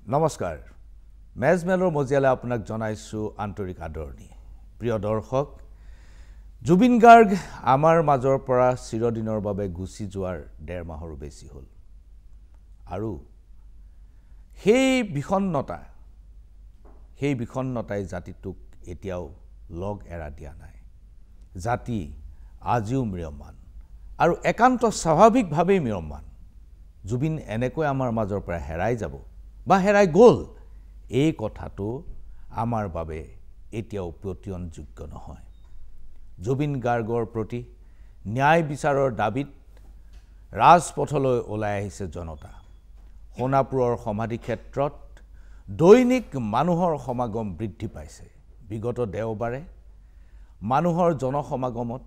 নমস্কাৰ মেজমেলৰ মজিয়ালে আপোনাক জনাইছো আন্তৰিক আদৰণি প্ৰিয় দৰ্শক জুবিন গাৰ্গ আমাৰ মাজৰ পৰা চিৰদিনৰ বাবে গুচি যোৱাৰ 1.5 মাহৰ বেছি হ'ল আৰু সেই বিষণ্ণতাই জাতিটোক এতিয়াও লগ এৰা দিয়া নাই জাতি আজিও ম্ৰিয়মান আৰু একান্ত স্বাভাৱিকভাৱেই ম্ৰিয়মান জুবিন এনেকৈ আমাৰ মাজৰ পৰা হেৰাই যাব বা হেৰাই গ'ল এই কথাটো আমাৰ বাবে এতিয়াও প্ৰত্যয়নযোগ্য নহয় জুবিন গাৰ্গৰ প্ৰতি ন্যায় বিচাৰৰ দাবীত ৰাজপথলৈ ওলাই আহিছে জনতা সোণাপুৰৰ সমাধি ক্ষেত্ৰত দৈনিক মানুহৰ সমাগম বৃদ্ধি পাইছে বিগত দেওবাৰে মানুহৰ জনসমাগমত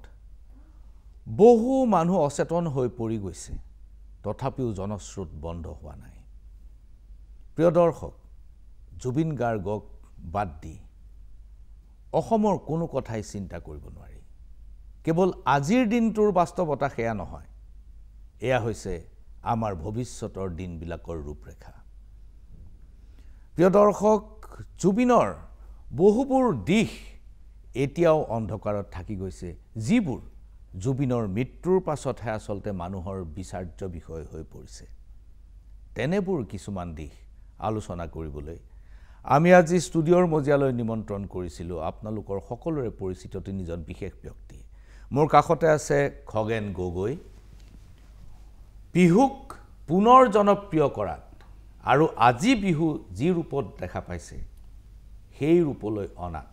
বহু মানুহ অচেতন হৈ পৰি গৈছে তথাপিও জনস্ৰোত বন্ধ হোৱা নাই প্ৰিয় দৰ্শক জুবিন গাৰ্গক বাদ দি অসমৰ কোনো কথাই চিন্তা কৰিব নোৱাৰি কেৱল আজিৰ দিনটোৰ বাস্তৱতা সেয়া নহয় এয়া হৈছে আমাৰ ভৱিষ্যতৰ দিনবিলাকৰ ৰূপৰেখা প্ৰিয় দৰ্শক জুবিনৰ বহুবোৰ দিশ এতিয়াও অন্ধকাৰত থাকি গৈছে যিবোৰ জুবিনৰ মৃত্যুৰ পাছতহে আচলতে মানুহৰ বিচাৰ্য বিষয় হৈ পৰিছে তেনেবোৰ কিছুমান দিশ আলোচনা কৰিবলৈ আমি আজি ষ্টুডিঅ'ৰ মজিয়ালৈ নিমন্ত্ৰণ কৰিছিলোঁ আপোনালোকৰ সকলোৰে পৰিচিত তিনিজন বিশেষ ব্যক্তি মোৰ কাষতে আছে খগেন গগৈ বিহুক পুনৰ জনপ্ৰিয় কৰাত আৰু আজি বিহু যি ৰূপত দেখা পাইছে সেই ৰূপলৈ অনাত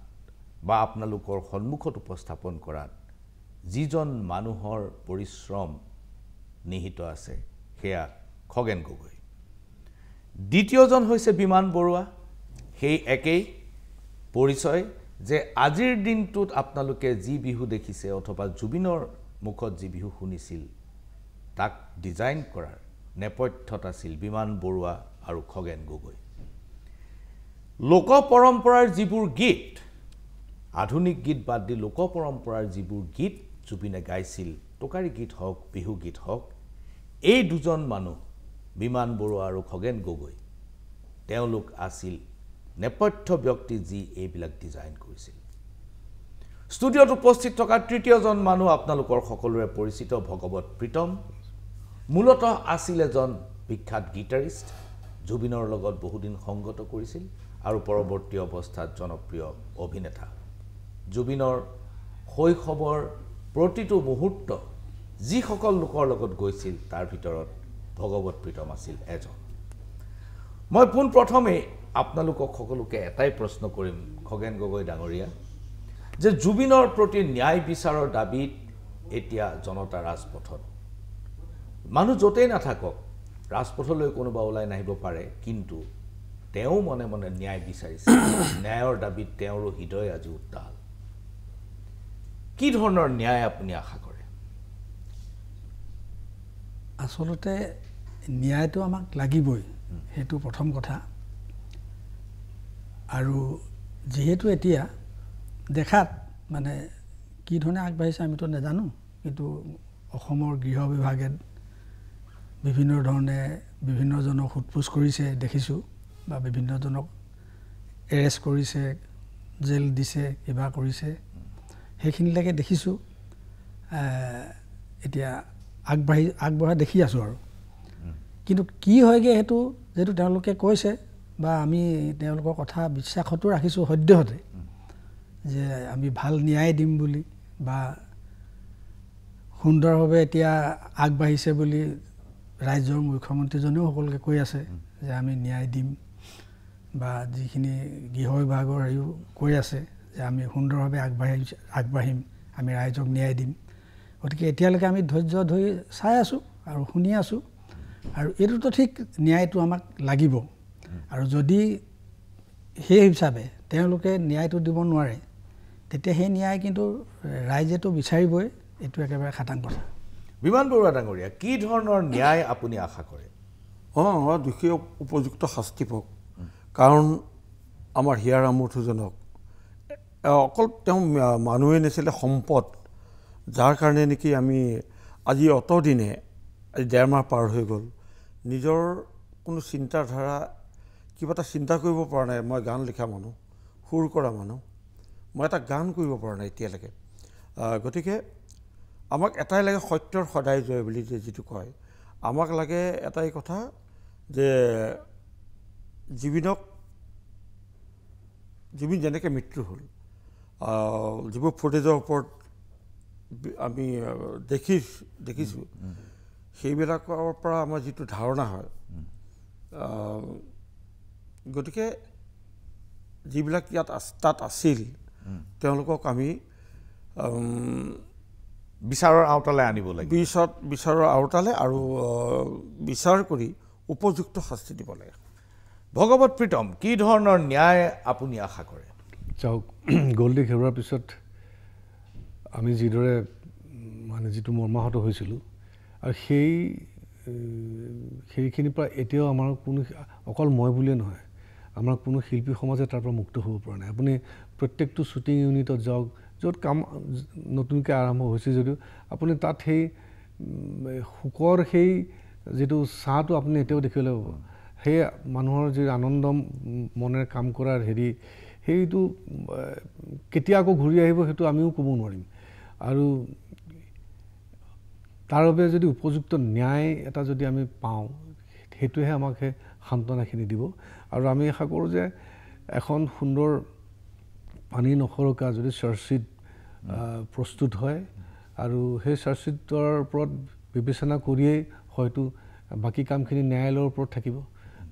বা আপোনালোকৰ সন্মুখত উপস্থাপন কৰাত যিজন মানুহৰ পৰিশ্ৰম নিহিত আছে সেয়া খগেন গগৈ দ্বিতীয়জন হৈছে বিমান বৰুৱা সেই একেই পৰিচয় যে আজিৰ দিনটোত আপোনালোকে যি বিহু দেখিছে অথবা জুবিনৰ মুখত যি বিহু শুনিছিল তাক ডিজাইন কৰাৰ নেপথ্যত আছিল বিমান বৰুৱা আৰু খগেন গগৈ লোক পৰম্পৰাৰ যিবোৰ গীত আধুনিক গীত বাদ দি লোক পৰম্পৰাৰ যিবোৰ গীত জুবিনে গাইছিল টোকাৰী গীত হওক বিহু গীত হওক এই দুজন মানুহ বিমান বৰুৱা আৰু খগেন গগৈ তেওঁলোক আছিল নেপথ্য ব্যক্তি যি এইবিলাক ডিজাইন কৰিছিল ষ্টুডিঅ'ত উপস্থিত থকা তৃতীয়জন মানুহ আপোনালোকৰ সকলোৰে পৰিচিত ভগৱত প্ৰীতম মূলতঃ আছিল এজন বিখ্যাত গীটাৰিষ্ট জুবিনৰ লগত বহুদিন সংগত কৰিছিল আৰু পৰৱৰ্তী অৱস্থাত জনপ্ৰিয় অভিনেতা জুবিনৰ শৈশৱৰ প্ৰতিটো মুহূৰ্ত যিসকল লোকৰ লগত গৈছিল তাৰ ভিতৰত ভগৱত প্ৰীতম আছিল এজন মই পোনপ্ৰথমে আপোনালোকক সকলোকে এটাই প্ৰশ্ন কৰিম খগেন গগৈ ডাঙৰীয়া যে জুবিনৰ প্ৰতি ন্যায় বিচাৰৰ দাবীত এতিয়া জনতা ৰাজপথত মানুহ য'তেই নাথাকক ৰাজপথলৈ কোনোবা ওলাই নাহিব পাৰে কিন্তু তেওঁ মনে মনে ন্যায় বিচাৰিছে ন্যায়ৰ দাবীত তেওঁৰো হৃদয় আজি উত্তাল কি ধৰণৰ ন্যায় আপুনি আশা কৰে আসলতে ন্যায়টো আমাক লাগিবই সেইটো প্ৰথম কথা আৰু যেহেতু এতিয়া দেখাত মানে কি ধৰণে আগবাঢ়িছে আমিতো নাজানো কিন্তু অসমৰ গৃহ বিভাগে বিভিন্ন ধৰণে বিভিন্নজনক সোধপোছ কৰিছে দেখিছোঁ বা বিভিন্নজনক এৰেষ্ট কৰিছে জেল দিছে কিবা কৰিছে সেইখিনিলৈকে দেখিছোঁ এতিয়া আগবঢ়া দেখি আছোঁ আৰু কিন্তু কি হয়গৈ সেইটো যেটো তেওঁলোকে কৈছে বা আমি তেওঁলোকৰ কথা বিশ্বাসতো ৰাখিছোঁ সদ্যহতে যে আমি ভাল ন্যায় দিম বুলি বা সুন্দৰভাৱে এতিয়া আগবাঢ়িছে বুলি ৰাজ্যৰ মুখ্যমন্ত্ৰীজনেও সকলোকে কৈ আছে যে আমি ন্যায় দিম বা যিখিনি গৃহ বিভাগৰ হেৰিও কৈ আছে যে আমি সুন্দৰভাৱে আগবাঢ়িম আমি ৰাইজক ন্যায় দিম গতিকে এতিয়ালৈকে আমি ধৈৰ্য ধৰি চাই আছোঁ আৰু শুনি আছোঁ আৰু এইটোতো ঠিক ন্যায়টো আমাক লাগিব আৰু যদি সেই হিচাপে তেওঁলোকে ন্যায়টো দিব নোৱাৰে তেতিয়া সেই ন্যায় কিন্তু ৰাইজেতো বিচাৰিবই এইটো একেবাৰে খাটাং কথা বিমান বৰুৱা ডাঙৰীয়া কি ধৰণৰ ন্যায় আপুনি আশা কৰে দোষী উপযুক্ত শাস্তি পাওক কাৰণ আমাৰ হিয়াৰ আমঠুজনক অকল তেওঁ মানুহে নাছিলে সম্পদ যাৰ কাৰণে নেকি আমি আজি অতদিনে 1.5 মাহ পাৰ হৈ গ'ল নিজৰ কোনো চিন্তাধাৰা কিবা এটা চিন্তা কৰিব পৰা নাই। মই গান লিখা মানুহ, সুৰ কৰা মানুহ, মই এটা গান কৰিব পৰা নাই এতিয়ালৈকে। গতিকে আমাক এটাই লাগে, সত্যৰ সদায় জয় বুলি যিটো কয়, আমাক লাগে এটাই কথা যে জুবিন যেনেকৈ মৃত্যু হ'ল, যিবোৰ ফুটেজৰ ওপৰত আমি দেখিছোঁ, সেইবিলাকৰ পৰা আমাৰ যিটো ধাৰণা হয়, গতিকে যিবিলাক তাত আছিল তেওঁলোকক আমি বিচাৰৰ আওতালে আনিব লাগে, বিচাৰৰ আওতালে আৰু বিচাৰ কৰি উপযুক্ত শাস্তি দিব লাগে। ভগৱত প্ৰীতম, কি ধৰণৰ ন্যায় আপুনি আশা কৰে? চাওক, গল্ডিক হেৰুৱাৰ পিছত আমি যিদৰে মানে যিটো মৰ্মাহত হৈছিলোঁ, আৰু সেইখিনিৰ পৰা এতিয়াও আমাৰ কোনো, অকল মই বুলিয়ে নহয়, আমাৰ কোনো শিল্পী সমাজে তাৰ পৰা মুক্ত হ'ব পৰা নাই। আপুনি প্ৰত্যেকটো শ্বুটিং ইউনিটত যাওক, য'ত কাম নতুনকৈ আৰম্ভ হৈছে যদিও আপুনি তাত সেই শোকৰ সেই যিটো ছাঁটো আপুনি এতিয়াও দেখিবলৈ পাব। সেই মানুহৰ যি আনন্দ মনেৰে কাম কৰাৰ সেইটো কেতিয়া আকৌ ঘূৰি আহিব সেইটো আমিও ক'ব নোৱাৰিম। আৰু তাৰ বাবে যদি উপযুক্ত ন্যায় এটা যদি আমি পাওঁ, সেইটোহে আমাক সেই সান্তনাখিনি দিব। আৰু আমি আশা কৰোঁ যে এখন সুন্দৰ পানী নসৰকা যদি চাৰ্জশ্বীট প্ৰস্তুত হয়, আৰু সেই চাৰ্জশ্বীটৰ ওপৰত বিবেচনা কৰিয়েই হয়তো বাকী কামখিনি ন্যায়ালয়ৰ ওপৰত থাকিব।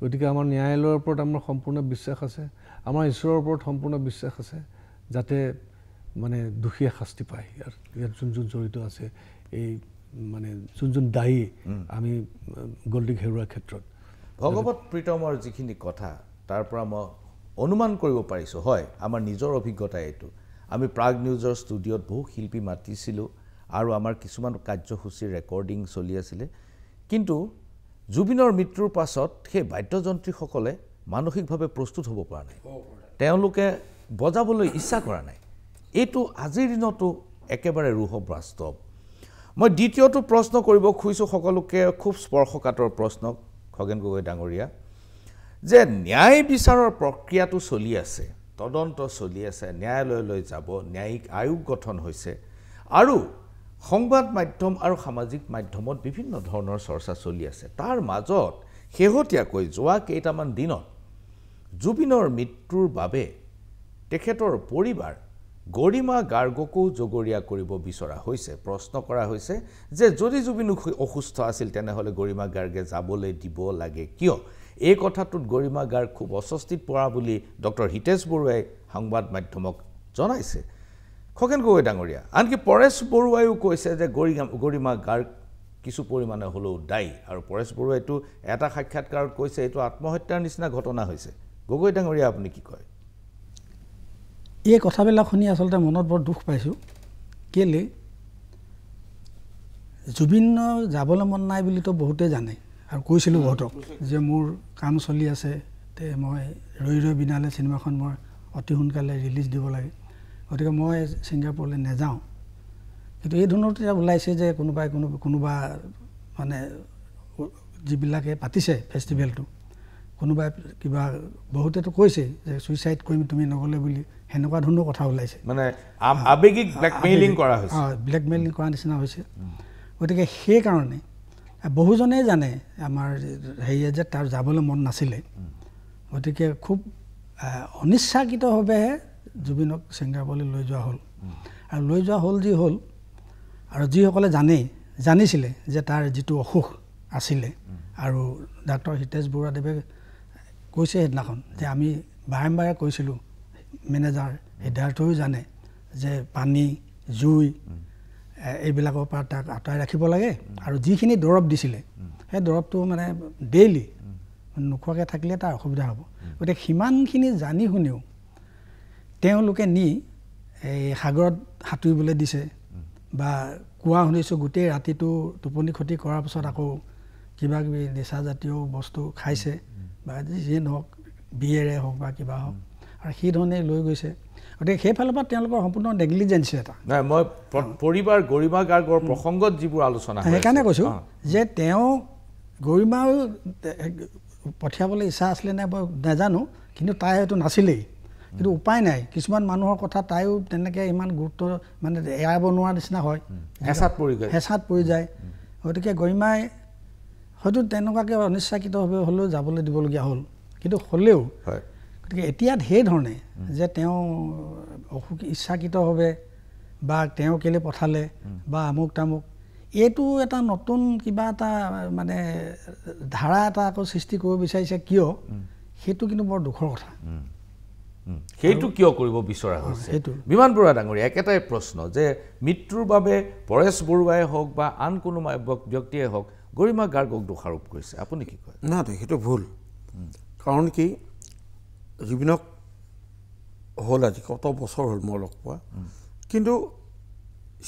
গতিকে আমাৰ ন্যায়ালয়ৰ ওপৰত আমাৰ সম্পূৰ্ণ বিশ্বাস আছে, আমাৰ ঈশ্বৰৰ ওপৰত সম্পূৰ্ণ বিশ্বাস আছে, যাতে মানে দোষীয়ে শাস্তি পায়। ইয়াত যোন জড়িত আছে, এই মানে যোন দায়ী আমি গল্ডিক হেৰুৱাৰ ক্ষেত্ৰত। ভগৱত প্ৰীতমৰ যিখিনি কথা, তাৰ পৰা মই অনুমান কৰিব পাৰিছোঁ, হয় আমাৰ নিজৰ অভিজ্ঞতা এইটো। আমি প্ৰাগ নিউজৰ ষ্টুডিঅ'ত বহু শিল্পী মাতিছিলোঁ আৰু আমাৰ কিছুমান কাৰ্যসূচীৰ ৰেকৰ্ডিং চলি আছিলে, কিন্তু জুবিনৰ মৃত্যুৰ পাছত সেই বাদ্যযন্ত্ৰীসকলে মানসিকভাৱে প্ৰস্তুত হ'ব পৰা নাই, তেওঁলোকে বজাবলৈ ইচ্ছা কৰা নাই। এইটো আজিৰ দিনতো একেবাৰে ৰুহ বাস্তৱ। মই দ্বিতীয়টো প্ৰশ্ন কৰিব খুজিছোঁ সকলোকে, খুব স্পৰ্শকাতৰ প্ৰশ্ন, খগেন গগৈ ডাঙৰীয়া, যে ন্যায় বিচাৰৰ প্ৰক্ৰিয়াটো চলি আছে, তদন্ত চলি আছে, ন্যায়ালয়লৈ যাব, ন্যায়িক আয়োগ গঠন হৈছে, আৰু সংবাদ মাধ্যম আৰু সামাজিক মাধ্যমত বিভিন্ন ধৰণৰ চৰ্চা চলি আছে। তাৰ মাজত শেহতীয়াকৈ যোৱা কেইটামান দিনত জুবিনৰ মৃত্যুৰ বাবে তেখেতৰ পৰিবাৰ গৰিমা গাৰ্গকো জগৰীয়া কৰিব বিচৰা হৈছে। প্ৰশ্ন কৰা হৈছে যে যদি জুবিন অসুস্থ আছিল তেনেহ'লে গৰিমা গাৰ্গে যাবলৈ দিব লাগে কিয়? এই কথাটোত গৰিমা গাৰ্গ খুব অস্বস্তিত পৰা বুলি ডক্টৰ হিতেশ বৰুৱাই সংবাদ মাধ্যমক জনাইছে। খগেন গগৈ ডাঙৰীয়া, আনকি পৰেশ বৰুৱাইও কৈছে যে গৰিমা গাৰ্গ কিছু পৰিমাণে হ'লেও দায়ী, আৰু পৰেশ বৰুৱাইটো এটা সাক্ষাৎকাৰত কৈছে এইটো আত্মহত্যাৰ নিচিনা ঘটনা হৈছে। গগৈ ডাঙৰীয়া, আপুনি কি কয়? এই কথাবিলাক শুনি আচলতে মনত বৰ দুখ পাইছোঁ। কেলে জুবিনৰ যাবলৈ মন নাই বুলিতো বহুতেই জানে, আৰু কৈছিলোঁ বহুতক যে মোৰ কাম চলি আছে, মই ৰৈ ৰৈ বিনালে চিনেমাখন মই অতি সোনকালে ৰিলিজ দিব লাগে, গতিকে মই ছিংগাপুৰলৈ নাযাওঁ। কিন্তু এই ধৰণৰ তেতিয়া ওলাইছে যে কোনোবা মানে যিবিলাকে পাতিছে ফেষ্টিভেলটো, কোনোবাই কিবা বহুতেতো কৈছে যে ছুইচাইড কৰিম তুমি নগ'লে বুলি, সেনেকুৱা ধৰণৰ কথা ওলাইছে, মানে আৱেগিক ব্লেকমেইলিং কৰা হৈছে, ব্লেকমেইলিং কৰা নিচিনা হৈছে। গতিকে সেইকাৰণে বহুজনেই জানে আমাৰ হেৰিয়ে যে তাৰ যাবলৈ মন নাছিলে, গতিকে খুব অনিচ্ছাকৃতভাৱেহে জুবিনক ছিংগাপুৰলৈ লৈ যোৱা হ'ল। আৰু লৈ যোৱা হ'ল যি হ'ল, আৰু যিসকলে জানিছিলে যে তাৰ যিটো অসুখ আছিলে, আৰু ডাক্তৰ হিতেশ বৰুৱাদেৱে কৈছে সেইদিনাখন যে আমি বাৰে কৈছিলোঁ, মেনেজাৰ সিদ্ধাৰ্থও জানে যে পানী জুই এইবিলাকৰ পৰা তাক আঁতৰাই ৰাখিব লাগে, আৰু যিখিনি দৰৱ দিছিলে সেই দৰৱটো মানে ডেইলি নোখোৱাকৈ থাকিলে তাৰ অসুবিধা হ'ব। গতিকে সিমানখিনি জানি শুনিও তেওঁলোকে নি এই সাগৰত সাঁতুৰিবলৈ দিছে, বা কোৱা শুনিছোঁ গোটেই ৰাতিটো টোপনি ক্ষতি কৰাৰ পিছত আকৌ কিবা কিবি নিচাজাতীয় বস্তু খাইছে, বা যিয়ে নহওক বিয়েৰে হওক বা কিবা হওক, আৰু সেই ধৰণে লৈ গৈছে। গতিকে সেইফালৰ পৰা তেওঁলোকৰ সম্পূৰ্ণ নেগলিজেঞ্চি এটা। নাই, মই পৰিবাৰ গৰিমা গাৰ্গৰ প্ৰসংগত যিবোৰ আলোচনা, সেইকাৰণে কৈছোঁ যে তেওঁ গৰিমাও পঠিয়াবলৈ ইচ্ছা আছিলে নে মই নাজানো, কিন্তু তাই হয়তো নাছিলেই, কিন্তু উপায় নাই। কিছুমান মানুহৰ কথা তাইও তেনেকৈ ইমান গুৰুত্ব মানে এৰাব নোৱাৰা নিচিনা হয়, হেঁচাত পৰি যায়। গতিকে গৰিমাই হয়তো তেনেকুৱাকৈ অনিচ্ছাকৃতভাৱে হ'লেও যাবলৈ দিবলগীয়া হ'ল, কিন্তু হ'লেও গতিকে এতিয়া সেইধৰণে যে তেওঁ ইচ্ছাকৃতভাৱে বা তেওঁ কেলৈ পঠালে বা আমুক তামুক, এইটো এটা নতুন কিবা এটা মানে ধাৰা এটা আকৌ সৃষ্টি কৰিব বিচাৰিছে কিয়, সেইটো কিন্তু বৰ দুখৰ কথা। সেইটো কিয় কৰিব বিচৰা হৈছে? বিমান বৰুৱা ডাঙৰীয়া, একেটাই প্ৰশ্ন যে মৃত্যুৰ বাবে পৰেশ বৰুৱাই হওক বা আন কোনো ব্যক্তিয়ে হওক গৰিমা গাৰ্গক দোষাৰোপ কৰিছে, আপুনি কি কয়? না সেইটো ভুল। কাৰণ কি, জুবিনক হ'ল আজি কত বছৰ হ'ল মই লগ পোৱা, কিন্তু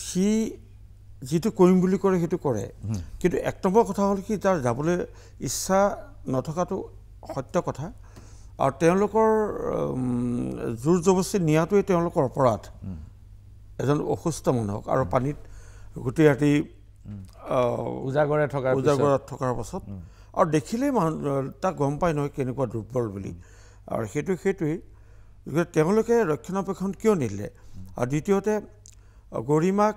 সি যিটো কৰিম বুলি কৰে সেইটো কৰে। কিন্তু এক নম্বৰ কথা হ'ল কি, তাৰ যাবলৈ ইচ্ছা নথকাটো সত্য কথা, আৰু তেওঁলোকৰ জোৰ জবস্তি নিয়াটোৱে তেওঁলোকৰ অপৰাধ এজন অসুস্থ মানুহক, আৰু পানীত গোটেই ৰাতি উজাগৰে থকাৰ পাছত, আৰু দেখিলেই তাক গম পাই নহয় কেনেকুৱা দুৰ্বল বুলি। আৰু সেইটোৱেই তেওঁলোকে ৰক্ষণাবেক্ষণ কিয় নিদিলে? আৰু দ্বিতীয়তে গৰিমাক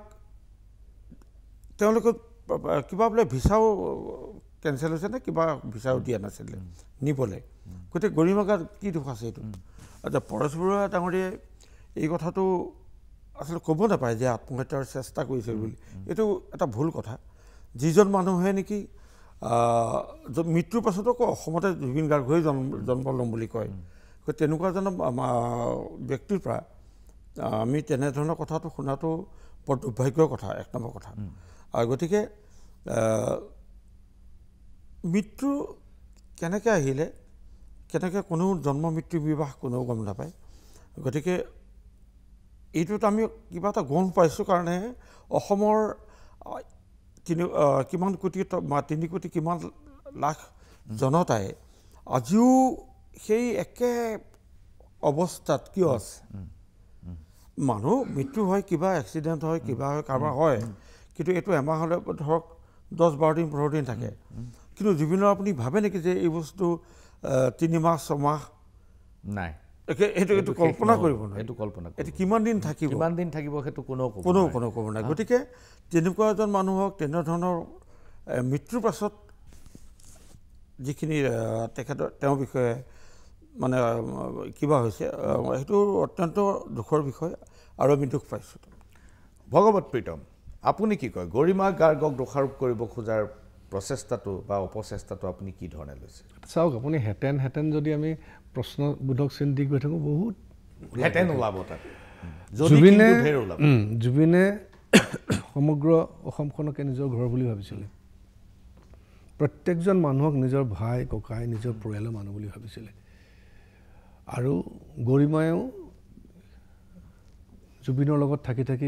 তেওঁলোকে কিবা বোলে ভিছাও কেঞ্চেল হৈছে নে কিবা ভিছাও দিয়া নাছিলে নিবলৈ, গতিকে গৰিমাক কি দোষ আছে এইটো? আচ্ছা, পৰেশ বৰুৱা ডাঙৰীয়াই এই কথাটো আচলতে ক'ব নাপায় যে আত্মহত্যাৰ চেষ্টা কৰিছে বুলি, এইটো এটা ভুল কথা। যিজন মানুহে নেকি মৃত্যুৰ পাছতো অসমতে জুবিন গাৰ্গ হৈ জন্ম ল'ম বুলি কয়, তেনেকুৱা এজন ব্যক্তিৰ পৰা আমি তেনেধৰণৰ কথাটো শুনাটো বৰ দুৰ্ভাগ্যৰ কথা, এক নম্বৰ কথা। আৰু গতিকে মৃত্যু কেনেকৈ আহিলে, কেনেকৈ কোনো জন্ম মৃত্যু বিবাহ কোনেও গম নাপায়। গতিকে এইটোত আমি কিবা এটা গম পাইছোঁ কাৰণেহে অসমৰ কিমান কোটি 3 কোটি কিমান লাখ জনতাই আজিও সেই একে অৱস্থাত কিয় আছে? মানুহ মৃত্যু হয়, কিবা এক্সিডেণ্ট হয়, কিবা হয়, কাৰোবাৰ হয়, কিন্তু এইটো এমাহ হ'লে ধৰক 10-12 দিন 15 দিন থাকে। কিন্তু জুবিনৰ আপুনি ভাবে নেকি যে এই বস্তু 3 মাহ 6 মাহ নাই? এইটো কল্পনা কৰিব নোৱাৰে। এইটো কিমান দিন থাকিব সেইটো কোনো ক'ব নাই। গতিকে তেনেকুৱা এজন মানুহক তেনেধৰণৰ মৃত্যুৰ পাছত যিখিনি তেওঁৰ বিষয়ে মানে কিবা হৈছে, সেইটো অত্যন্ত দুখৰ বিষয়, আৰু আমি দুখ পাইছোঁ। ভগৱত প্ৰীতম, আপুনি কি কয়? গৰিমা গাৰ্গক দোষাৰোপ কৰিব খোজাৰ প্ৰচেষ্টাটো বা অপচেষ্টাটো আপুনি কি ধৰণে লৈছে? চাওক, আপুনি হেঁতেন যদি আমি প্ৰশ্নবোধক চিন দি গৈ থাকোঁ, বহুত হেঁতেন ওলাব তাত। জুবিনে সমগ্ৰ অসমখনকে নিজৰ ঘৰ বুলি ভাবিছিলে, প্ৰত্যেকজন মানুহক নিজৰ ভাই ককাই নিজৰ পৰিয়ালৰ মানুহ বুলি ভাবিছিলে। আৰু গৰিমায়েও জুবিনৰ লগত থাকি থাকি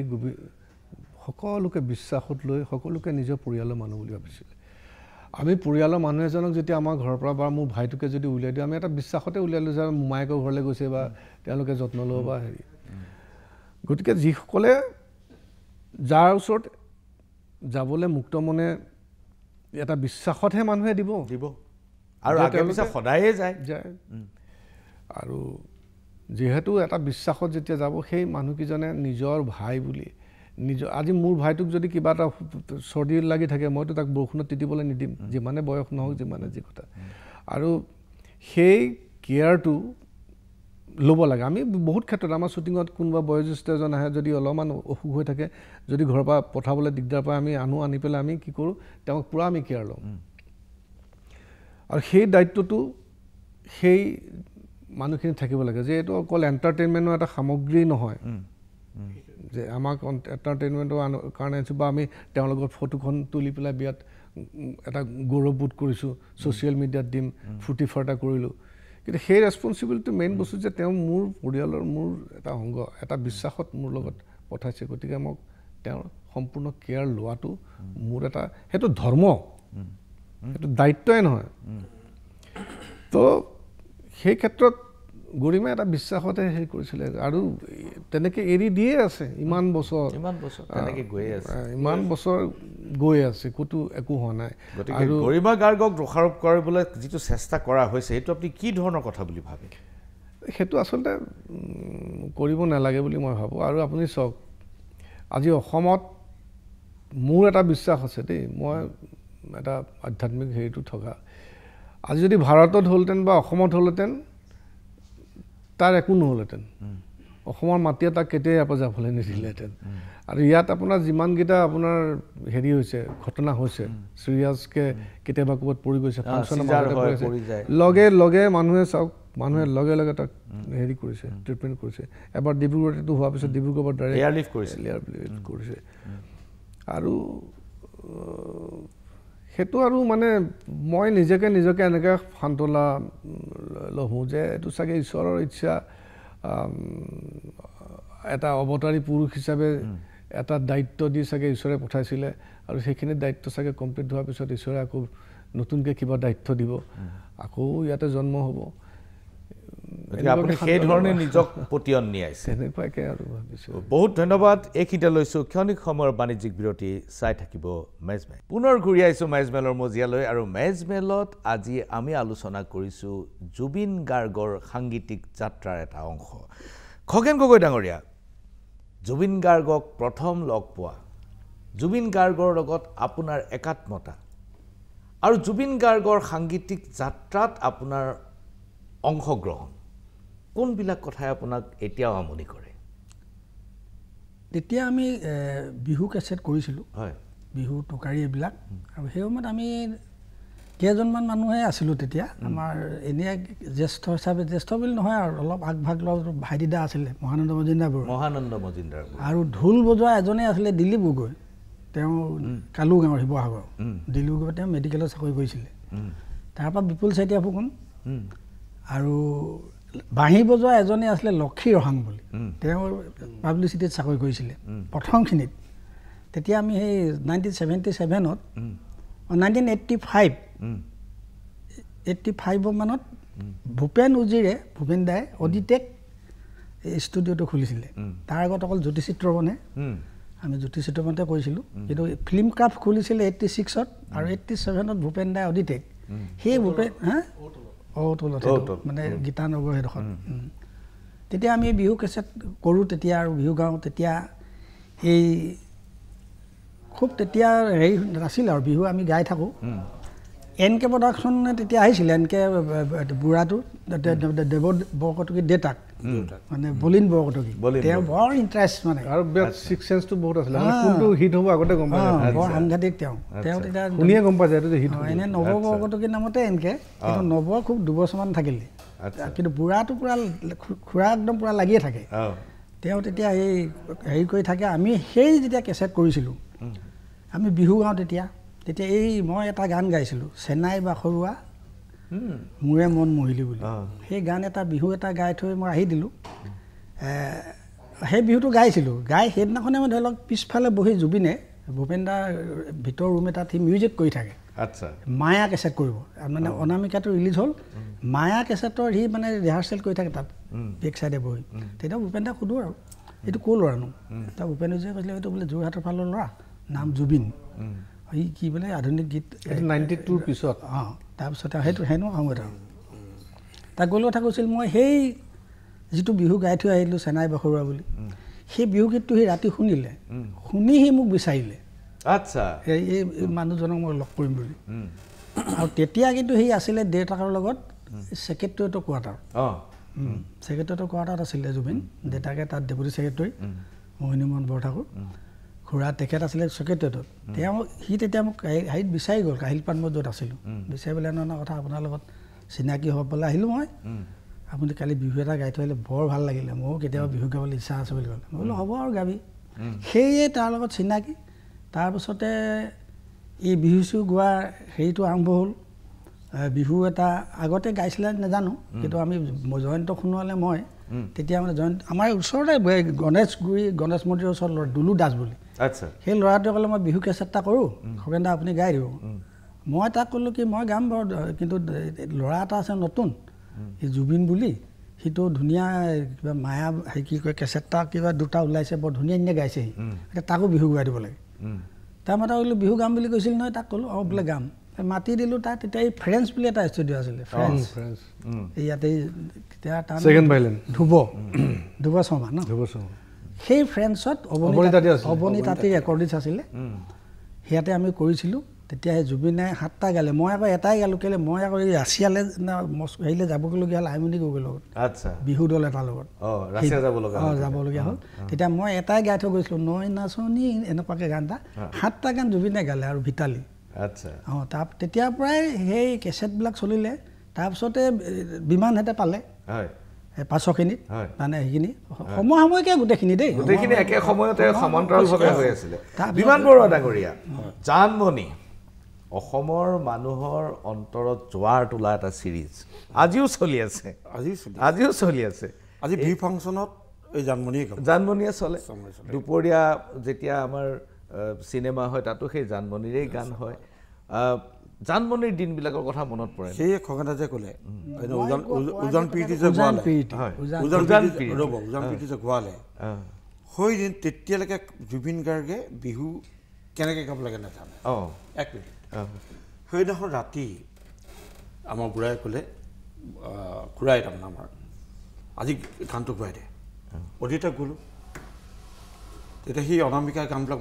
সকলোকে বিশ্বাসত লৈ সকলোকে নিজৰ পৰিয়ালৰ মানুহ বুলি ভাবিছিলে। আমি পৰিয়ালৰ মানুহ এজনক যেতিয়া আমাৰ ঘৰৰ পৰা বা মোৰ ভাইটোকে যদি উলিয়াই দিওঁ, আমি এটা বিশ্বাসতে উলিয়াই লৈছোঁ যে মোমায়েকৰ ঘৰলৈ গৈছে বা তেওঁলোকে যত্ন ল'ব বা হেৰি। গতিকে যিসকলে যাৰ ওচৰত যাবলৈ মুক্ত মনে এটা বিশ্বাসতহে মানুহে দিব, আৰু সদায়ে যায়। আৰু যিহেতু এটা বিশ্বাসত যেতিয়া যাব, সেই মানুহকেইজনে নিজৰ ভাই বুলি আজি মোৰ ভাইটোক যদি কিবা এটা চৰ্দি লাগি থাকে, মইতো তাক বৰষুণত তিতিবলৈ নিদিম, যিমানে বয়স নহওক, যিমানে যি কথা। আৰু সেই কেয়াৰটো ল'ব লাগে। আমি বহুত ক্ষেত্ৰত আমাৰ শ্বুটিঙত কোনোবা বয়োজ্যেষ্ঠ এজন আহে, যদি অলপমান অসুখ হৈ থাকে, যদি ঘৰৰ পৰা পঠাবলৈ দিগদাৰ পায়, আমি আনি পেলাই আমি কি কৰোঁ, তেওঁক পূৰা আমি কেয়াৰ লওঁ। আৰু সেই দায়িত্বটো সেই মানুহখিনি থাকিব লাগে যে এইটো অকল এণ্টাৰটেইনমেণ্টৰ এটা সামগ্ৰী নহয়, যে আমাক এণ্টাৰটেইনমেণ্টৰ কাৰণে আনিছোঁ বা আমি তেওঁৰ লগত ফটোখন তুলি পেলাই বিয়াত এটা গৌৰৱবোধ কৰিছোঁ, ছ'চিয়েল মিডিয়াত দিম, ফূৰ্তি ফাৰ্তা কৰিলোঁ। কিন্তু সেই ৰেছপনচিবিলিটি মেইন বস্তু যে তেওঁ মোৰ পৰিয়ালৰ মোৰ এটা অংগ, এটা বিশ্বাসত মোৰ লগত পঠাইছে, গতিকে মোক তেওঁৰ সম্পূৰ্ণ কেয়াৰ লোৱাটো মোৰ এটা সেইটো ধৰ্ম, সেইটো দায়িত্বই নহয়। তো সেই ক্ষেত্ৰত গৰিমাই এটা বিশ্বাসতে হেৰি কৰিছিলে, আৰু তেনেকৈ এৰি দিয়ে আছে ইমান বছৰ গৈ আছে, ক'তো একো হোৱা নাই। আৰু গৰিমা গাৰ্গক দোষাৰোপ কৰিবলৈ যিটো চেষ্টা কৰা হৈছে সেইটো আপুনি কি ধৰণৰ কথা বুলি ভাবে? সেইটো আচলতে কৰিব নালাগে বুলি মই ভাবোঁ। আৰু আপুনি চাওক, আজি অসমত মোৰ এটা বিশ্বাস আছে দেই, মই এটা আধ্যাত্মিক হেৰিটো থকা, আজি যদি ভাৰতত হ'লহেঁতেন বা অসমত হ'লহেঁতেন তাৰ একো নহ'লহেঁতেন। অসমৰ মাটিয়ে তাক কেতিয়াই ইয়াৰ পৰা যাবলৈ নিদিলেহেঁতেন। আৰু ইয়াত আপোনাৰ যিমানকেইটা আপোনাৰ হেৰি হৈছে, ঘটনা হৈছে, চিৰিয়াছকৈ কেতিয়াবা ক'ৰবাত পৰি গৈছে, ফাংচনৰ মাজতে পৰিছে, লগে লগে মানুহে চাওক, মানুহে লগে লগে তাক হেৰি কৰিছে, ট্ৰিটমেণ্ট কৰিছে। এবাৰ ডিব্ৰুগড়তো হোৱাৰ পিছত ডিব্ৰুগড়ৰ পৰা ডাইৰেক্ট এয়াৰলিফ্ট কৰিছে। আৰু সেইটো আৰু মানে মই নিজকে এনেকৈ সান্তনা লওঁ যে এইটো চাগে ঈশ্বৰৰ ইচ্ছা, এটা অৱতাৰী পুৰুষ হিচাপে এটা দায়িত্ব দি চাগে ঈশ্বৰে পঠাইছিলে, আৰু সেইখিনি দায়িত্ব চাগে কমপ্লিট হোৱাৰ পিছত ঈশ্বৰে আকৌ নতুনকৈ কিবা দায়িত্ব দিব, আকৌ ইয়াতে জন্ম হ'ব। আপুনি সেই ধৰণে নিজক পতিয়ন নিয়াইছে। তেনেকুৱাকৈ আৰু ভাবিছোঁ। বহুত ধন্যবাদ। এইখিনিতে লৈছোঁ ক্ষণিক সময়ৰ বাণিজ্যিক বিৰতি। চাই থাকিব মেজমেল। পুনৰ ঘূৰি আহিছোঁ মেজমেলৰ মজিয়ালৈ। আৰু মেজমেলত আজি আমি আলোচনা কৰিছোঁ জুবিন গাৰ্গৰ সাংগীতিক যাত্ৰাৰ এটা অংশ। খগেন গগৈ ডাঙৰীয়া, জুবিন গাৰ্গক প্ৰথম লগ পোৱা, জুবিন গাৰ্গৰ লগত আপোনাৰ একাত্মতা আৰু জুবিন গাৰ্গৰ সাংগীতিক যাত্ৰাত আপোনাৰ অংশগ্ৰহণ, কোনবিলাক কথাই আপোনাক এতিয়াও আমনি কৰে? তেতিয়া আমি বিহু কেছেট কৰিছিলোঁ, হয়, বিহু টোকাৰী এইবিলাক। আৰু সেই সময়ত আমি কেইজনমান মানুহে আছিলোঁ তেতিয়া। আমাৰ এনেই জ্যেষ্ঠ হিচাপে, জ্যেষ্ঠ বুলি নহয় আৰু অলপ আগভাগ লোৱা ভাইটিদা আছিলে, মহানন্দ মজুমদাৰ বৰুৱা। মহানন্দ মজুমদাৰ আৰু ঢোল বজোৱা এজনে আছিলে দিলীপ গগৈ, তেওঁ কালু গাঁৱৰ শিৱসাগৰ। দিলীপ গগৈ তেওঁ মেডিকেলত চাকৰি কৰিছিলে। তাৰপৰা বিপুল চেতিয়া ফুকন, আৰু বাঁহী বজোৱা এজনে আছিলে লক্ষী ৰহাং বুলি, তেওঁ পাব্লিচিটিত চাকৰি কৰিছিলে প্ৰথমখিনিত। তেতিয়া আমি সেই 1977ত 1985 মানত ভূপেন উজিৰে, ভূপেন দাই অডিটেক ষ্টুডিঅ'টো খুলিছিলে। তাৰ আগত অকল জ্যোতিচিত্ৰবনে, আমি জ্যোতিচিত্ৰবনতে কৰিছিলোঁ। কিন্তু ফিল্ম ক্ৰাফ্ট খুলিছিলে 86ত, আৰু 87ত ভূপেন দাই অডিটেক। সেই ভূপেন মানে গীতানগৰ সেইডোখৰত। তেতিয়া আমি বিহু কেছেট কৰোঁ তেতিয়া, আৰু বিহু গাওঁ তেতিয়া। এই খুব তেতিয়া হেৰি নাছিলে আৰু বিহু আমি গাই থাকোঁ। এন কে প্ৰডাকশ্যনে তেতিয়া আহিছিলে, এন কে বুঢ়াটো, দেৱ বৰকটকী দেউতাক, মানে বলিন বৰকটকী, তেওঁ বৰ ইণ্টাৰেষ্ট মানে, আৰু ছিক্স চেন্সটো বহুত আছিলে, কোনটো হিট হ'ব আগতে গম পায়, বৰ সাংঘাতিক। তেওঁ তেতিয়া শুনিয়ে গম পাই যায় এইটো যে হিট। এনেই নৱ বৰকটকীৰ নামতে এনকে, কিন্তু নৱ খুব 2 বছৰমান থাকিলে, কিন্তু বুঢ়াটো পূৰা খুৰা একদম পূৰা লাগিয়ে থাকে। তেওঁ তেতিয়া এই হেৰি কৰি থাকে। আমি সেই যেতিয়া কেছেট কৰিছিলোঁ, আমি বিহু গাওঁ তেতিয়া এই মই এটা গান গাইছিলোঁ, চেনাই বাখৰুৱা মোৰে মন মহিলি বুলি। সেই গান এটা, বিহু এটা গাই থৈ মই আহি দিলোঁ। সেই বিহুটো গাইছিলোঁ, গাই সেইদিনাখনে মই ধৰি লওক পিছফালে বহি জুবিনে, ভূপেন দাৰ ভিতৰ ৰুম এটাত সি মিউজিক কৰি থাকে। আচ্ছা, মায়া কেছেট কৰিব, মানে অনামিকাটো ৰিলিজ হ'ল, মায়া কেছেটৰ সি মানে ৰিহাৰ্চেল কৰি থাকে তাত বেক চাইডে বহি। তেতিয়া ভূপেন দাক সোধোঁ আৰু এইটো ক'ৰ ল'ৰানো? তাৰ ভূপেন দাই কৈছিলে এইটো বোলে যোৰহাটৰ ফালৰ ল'ৰা, নাম জুবিন। সি কি বোলে আধুনিক গীত 92ৰ পিছত। তাৰপিছত সেইটো হেনো সময়ত আৰু তাক গ'লো কথা কৈছিল, মই সেই যিটো বিহু গাই থৈ আহিলোঁ চেনাই বাখৰুৱা বুলি, সেই বিহু গীতটো সি ৰাতি শুনিলে, শুনি সি মোক বিচাৰিলে। আচ্ছা, এই মানুহজনক মই লগ কৰিম বুলি। আৰু তেতিয়া কিন্তু সি আছিলে দেউতাকৰ লগত ছেক্ৰেটেৰিয়েটৰ কোৱাৰ্টাৰ, ছেক্ৰেটেৰিয়েটৰ কোৱাৰ্টাৰত আছিলে জুবিন। দেউতাকে তাত ডেপুটি ছেক্ৰেটেৰী, মোহিনী মোহন বৰঠাকুৰ। খুৰা তেখেত আছিলে ছেক্ৰেটেৰিয়েটত। সি তেতিয়া মোক হেৰিত বিচাৰি গ'ল, কাহিলপাত মই য'ত আছিলোঁ, বিচাৰি পেলাই এনেধৰণৰ কথা, আপোনাৰ লগত চিনাকি হ'বলৈ আহিলোঁ মই, আপুনি কালি বিহু এটা গাই থৈ আহিলে বৰ ভাল লাগিলে, ময়ো কেতিয়াবা বিহু গাবলৈ ইচ্ছা আছে বুলি ক'লে। মই বোলো হ'ব আৰু গাবি। সেয়ে তাৰ লগত চিনাকি। তাৰপিছতে এই বিহু চিহু গোৱা হেৰিটো আৰম্ভ হ'ল। বিহু এটা আগতে গাইছিলে নাজানো, কিন্তু আমি জয়ন্ত সোণোৱালে মই তেতিয়া মানে জয়ন্ত আমাৰ ওচৰতে গণেশ মন্দিৰৰ ওচৰত ল'ৰা দুলু দাস বুলি, সেই ল'ৰাটোৱে ক'লে মই বিহু কেছেট এটা কৰোঁ, খগেন দা আপুনি গাই দিব। মই তাক ক'লোঁ কি মই গাম বাৰু, কিন্তু ল'ৰা এটা আছে নতুন, এই জুবিন বুলি, সিটো ধুনীয়া কিবা মায়া কি কয় কেছেট এটা কিবা 2টা ওলাইছে, বৰ ধুনীয়া গাইছে সি, এতিয়া তাকো বিহু গাই দিব লাগে। তাৰ মাতা ক'লোঁ বিহু গাম বুলি কৈছিল নহয়, তাক ক'লোঁ অঁ বোলে গাম, মাতি দিলোঁ তাত। তেতিয়া এই ফ্ৰেঞ্চ বুলি এটা ষ্টুডিঅ' আছিলে, ফ্ৰেঞ্চ ইয়াতেই তেতিয়া তাৰ ধ্ৰুৱ শৰ্মা ন, সেই ফ্ৰেঞ্চত অৱনী তাঁতী ৰেকৰ্ডিষ্ট আছিলে, সেয়াতে আমি কৰিছিলোঁ। তেতিয়া সেই জুবিনে 7টা গালে, মই আকৌ এটাই গালোঁ, কেলৈ মই আকৌ এই ৰাছিয়ালৈ হেৰিলৈ যাবগৈলগীয়া হ'ল আইমণি গগৈৰ লগত, বিহু দল এটাৰ লগত যাবলগীয়া হ'ল। তেতিয়া মই এটাই গাই থৈ গৈছিলোঁ, নৈ নাচনী এনেকুৱাকৈ গান এটা, 7টা গান জুবিনে গালে আৰু ভিতালী। অঁ তেতিয়াৰ পৰাই সেই কেছেটবিলাক চলিলে। তাৰপিছতে বিমানহেঁতে পালে পাছৰখিনিত, মানে সেইখিনি সমসাময়িকে গোটেইখিনি দেই, গোটেইখিনি একে সময়তে সমান্তৰালভাৱে হৈ আছিলে। বিমান বৰুৱা ডাঙৰীয়া, জানমণি অসমৰ মানুহৰ অন্তৰত জোৱাৰ তোলা এটা ছিৰিজ আজিও চলি আছে, আজি ভি ফাংচনত এই জানমণিয়ে চলে। দুপৰীয়া যেতিয়া আমাৰ চিনেমা হয় তাতো সেই জানমণিৰেই গান হয়। জানমণিৰ দিনবিলাকৰ কথা মনত পৰে। সেই খগেনে যে ক'লে উজান পিৰিতি যে গোৱালে, সেই দিন তেতিয়ালৈকে জুবিন গাৰ্গে বিহু কেনেকৈ গাব লাগে নাজানে। এক মিনিট, সেইদিনাখন ৰাতি আমাৰ বুঢ়াই ক'লে, খুৰাই তাৰমানে আমাৰ, আজি গানটো ঘূৰাই দে। অদিতাক গ'লোঁ, তেতিয়া সেই অনামিকাৰ গানবিলাক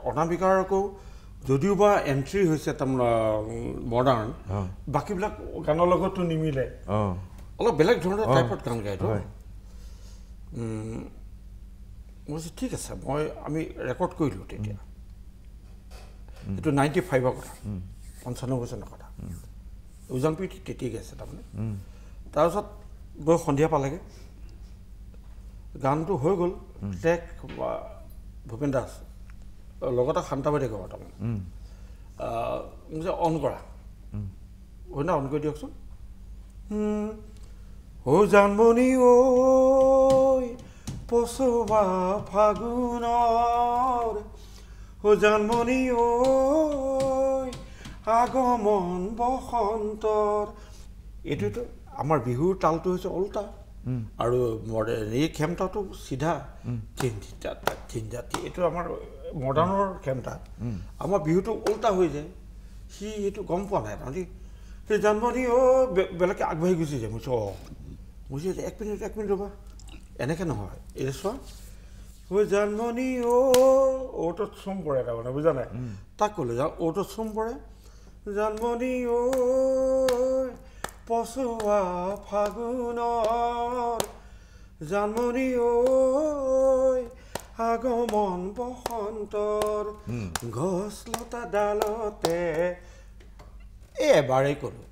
অনামিকাৰ আকৌ যদিও বা এণ্ট্ৰি হৈছে তাৰমানে মডাৰ্ণ, বাকীবিলাক গানৰ লগততো নিমিলে, অলপ বেলেগ ধৰণৰ টাইপত গান গায়তো। মই কৈছোঁ ঠিক আছে, আমি ৰেকৰ্ড কৰিলোঁ। তেতিয়া এইটো 95ৰ কথা, 95 চনৰ কথা। উজান পিৰিতি তেতিয়া গাইছে তাৰমানে। তাৰপিছত গৈ সন্ধিয়া পালেগৈ, গানটো হৈ গ'ল, ট্ৰেক ভূপেন দাস লগতে শান্তাবাদী গাব তাৰমানে। অন কৰা হয় না, অন কৰি দিয়কচোন। ও জানমণি ঐ পচোৱা ফাগুনৰ, ও জানমণি ঐ আগমন বসন্তৰ। এইটোতো আমাৰ বিহুৰ তালটো হৈছে ওল্টা, আৰু এই ক্ষমতাটো চিধা এইটো আমাৰ মডাৰ্ণৰ ক্ষমতা। আমাৰ বিহুটো ওল্টা হৈ যায়, সি এইটো গম পোৱা নাই। তাৰমানে সেই জানমণি বেলেগকৈ আগবাঢ়ি গুচি যায়। মই এক মিনিট ৰ'বা, এনেকৈ নহয়। এই চোৱা, ঐ জানমণি অ'টোত চুম পৰে তাৰমানে, বুজা নাই। তাক ক'লে যাওঁ, অ'টোত চুম পৰে, জানমণি পচোৱা ফাগুনৰ, জানমণি আগমন বসন্তৰ, গছ লতা ডালতে। এবাৰেই ক'লোঁ,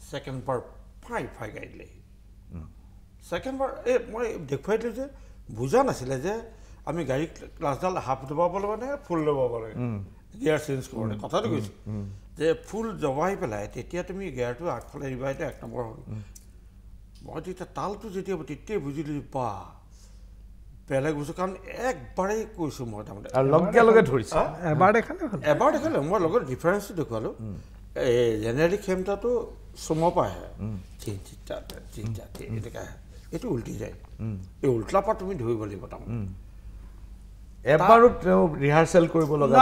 ছেকেণ্ড বাৰ ফাই গাই দিলে। ছেকেণ্ড বাৰ মই দেখুৱাই দিলোঁ যে বুজা নাছিলে যে আমি গাড়ী ক্লাছডাল হাফ দবাব লাগে ফুল দবাব লাগে, গিয়াৰ চেঞ্জ কৰোঁতে। কথাটো কৈছোঁ যে ফুল দবাই পেলাই তেতিয়া তুমি গিয়াৰটো আগফালে দিবা, এতিয়া 1 নম্বৰ হ'ল। মই তেতিয়া তালটো যেতিয়া তেতিয়াই বুজিলোঁ যে বা বেলেগ বস্তু, কাৰণ একবাৰেই কৈছোঁ মই তাৰমানে। লগে ধৰিছে, এবাৰ দেখালে মই লগত ডিফাৰেঞ্চটো দেখুৱালোঁ। এই জেনেৰেলি ক্ষমতাটো চুমৰ পৰা আহে, এনেকৈ আহে, এইটো উল্টি যায়। এই উল্টাৰ পৰা তুমি ধৰিব লাগিব তাৰমানে। এবাৰো তেওঁ ৰিহাৰ্চেল কৰিব লগা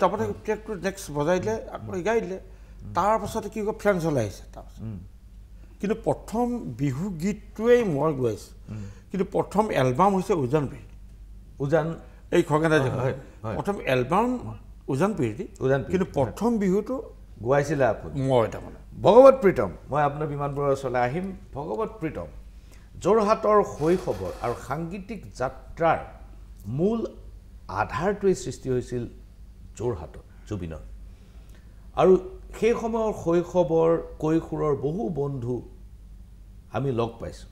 তাৰপৰা ট্ৰেকটো নেক্সট বজাই দিলে, আকৌ গাই দিলে। তাৰপাছতে কি কয় ফ্ৰেঞ্চ চলাই আহিছে। তাৰপাছত কিন্তু প্ৰথম বিহু গীতটোৱেই মই গোৱাইছোঁ, কিন্তু প্ৰথম এলবাম হৈছে উজান পিৰিতি। এই খগেনে যে প্ৰথম এলবাম উজান পিৰিতি, কিন্তু প্ৰথম বিহুটো গোৱাইছিলে আপুনি। মই তাৰমানে ভগৱত প্ৰীতম, মই আপোনাৰ বিমান বৰুৱাৰ ওচৰলৈ আহিম। ভগৱত প্ৰীতম, যোৰহাটৰ শৈশৱৰ আৰু সাংগীতিক যাত্ৰাৰ মূল আধাৰটোৱেই সৃষ্টি হৈছিল যোৰহাটত জুবিনৰ, আৰু সেই সময়ৰ শৈশৱৰ কৈশোৰৰ বহু বন্ধু আমি লগ পাইছোঁ,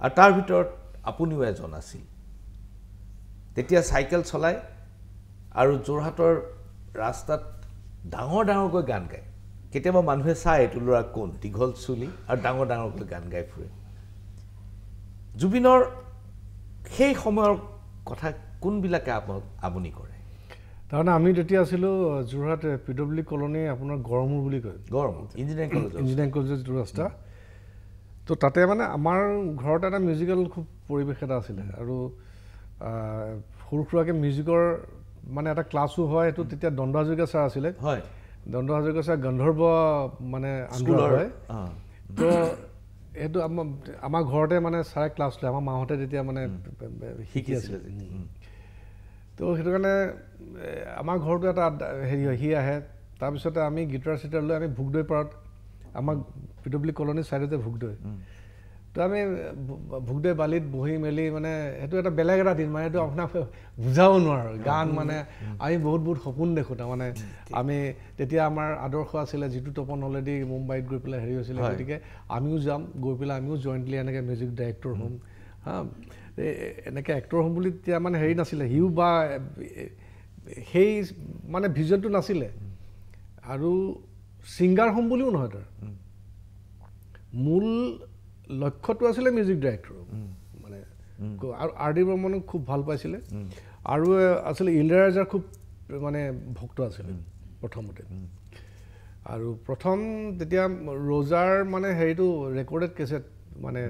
আৰু তাৰ ভিতৰত আপুনিও এজন আছিল। তেতিয়া চাইকেল চলাই আৰু যোৰহাটৰ ৰাস্তাত ডাঙৰকৈ গান গায়। কেতিয়াবা মানুহে চায় এইটো ল'ৰা কোন, দীঘল চুলি আৰু ডাঙৰকৈ গান গাই ফুৰে। জুবিনৰ সেই সময়ৰ কথা কোনবিলাকে আপোনাক আমনি কৰে? তাৰমানে আমি তেতিয়া আছিলোঁ যোৰহাট PW কলনী, আপোনাৰ গড়মূৰ বুলি কয়, গড়মূৰ ইঞ্জিনিয়াৰিং কলেজৰ যিটো ৰাস্তা। তো তাতে মানে আমাৰ ঘৰত এটা মিউজিকেল খুব পৰিৱেশ এটা আছিলে, আৰু সৰু সুৰাকৈ মিউজিকৰ মানে এটা ক্লাছো হয় সেইটো তেতিয়া দণ্ড হাজৰিকা ছাৰ আছিলে হয় দণ্ড হাজৰিকা ছাৰ গন্ধৰ্ব মানে আন্দোলন হয় তো এইটো আমাৰ ঘৰতে মানে ছাৰে ক্লাছ লয় আমাৰ মাহঁতে তেতিয়া মানে শিকি আছিলে তো সেইটো কাৰণে আমাৰ ঘৰতো এটা হেৰি হয় সি আহে তাৰপিছতে আমি গিটাৰ চিটাৰ লৈ আমি ভোগদৈ পাৰত আমাৰ পিডব্লিউ কলনীৰ ছাইডতে ভোগদৈ তো আমি ভোগদৈ বালিত বহি মেলি মানে সেইটো এটা বেলেগ এটা দিন মানে সেইটো আপোনাক বুজাব নোৱাৰোঁ গান মানে আমি বহুত সপোন দেখোঁ তাৰমানে আমি তেতিয়া আমাৰ আদৰ্শ আছিলে যিটো তপন অলৰেডি মুম্বাইত গৈ পেলাই হেৰি হৈছিলে গতিকে আমিও যাম গৈ পেলাই আমিও জইণ্টলি এনেকৈ মিউজিক ডাইৰেক্টৰ হ'ম হা এনেকৈ এক্টৰ হ'ম বুলি তেতিয়া মানে হেৰি নাছিলে সিও বা সেই মানে ভিজনটো নাছিলে আৰু ছিংগাৰ হ'ম বুলিও নহয় তাৰ মূল লক্ষ্যটো আছিলে মিউজিক ডাইৰেক্টৰ মানে আৰু আৰ ডি বৰ্মনক খুব ভাল পাইছিলে আৰু আচলতে ইলৰাজাৰ খুব মানে ভক্ত আছিলে প্ৰথমতে আৰু প্ৰথম তেতিয়া ৰজাৰ মানে হেৰিটো ৰেকৰ্ডেড কেছেট মানে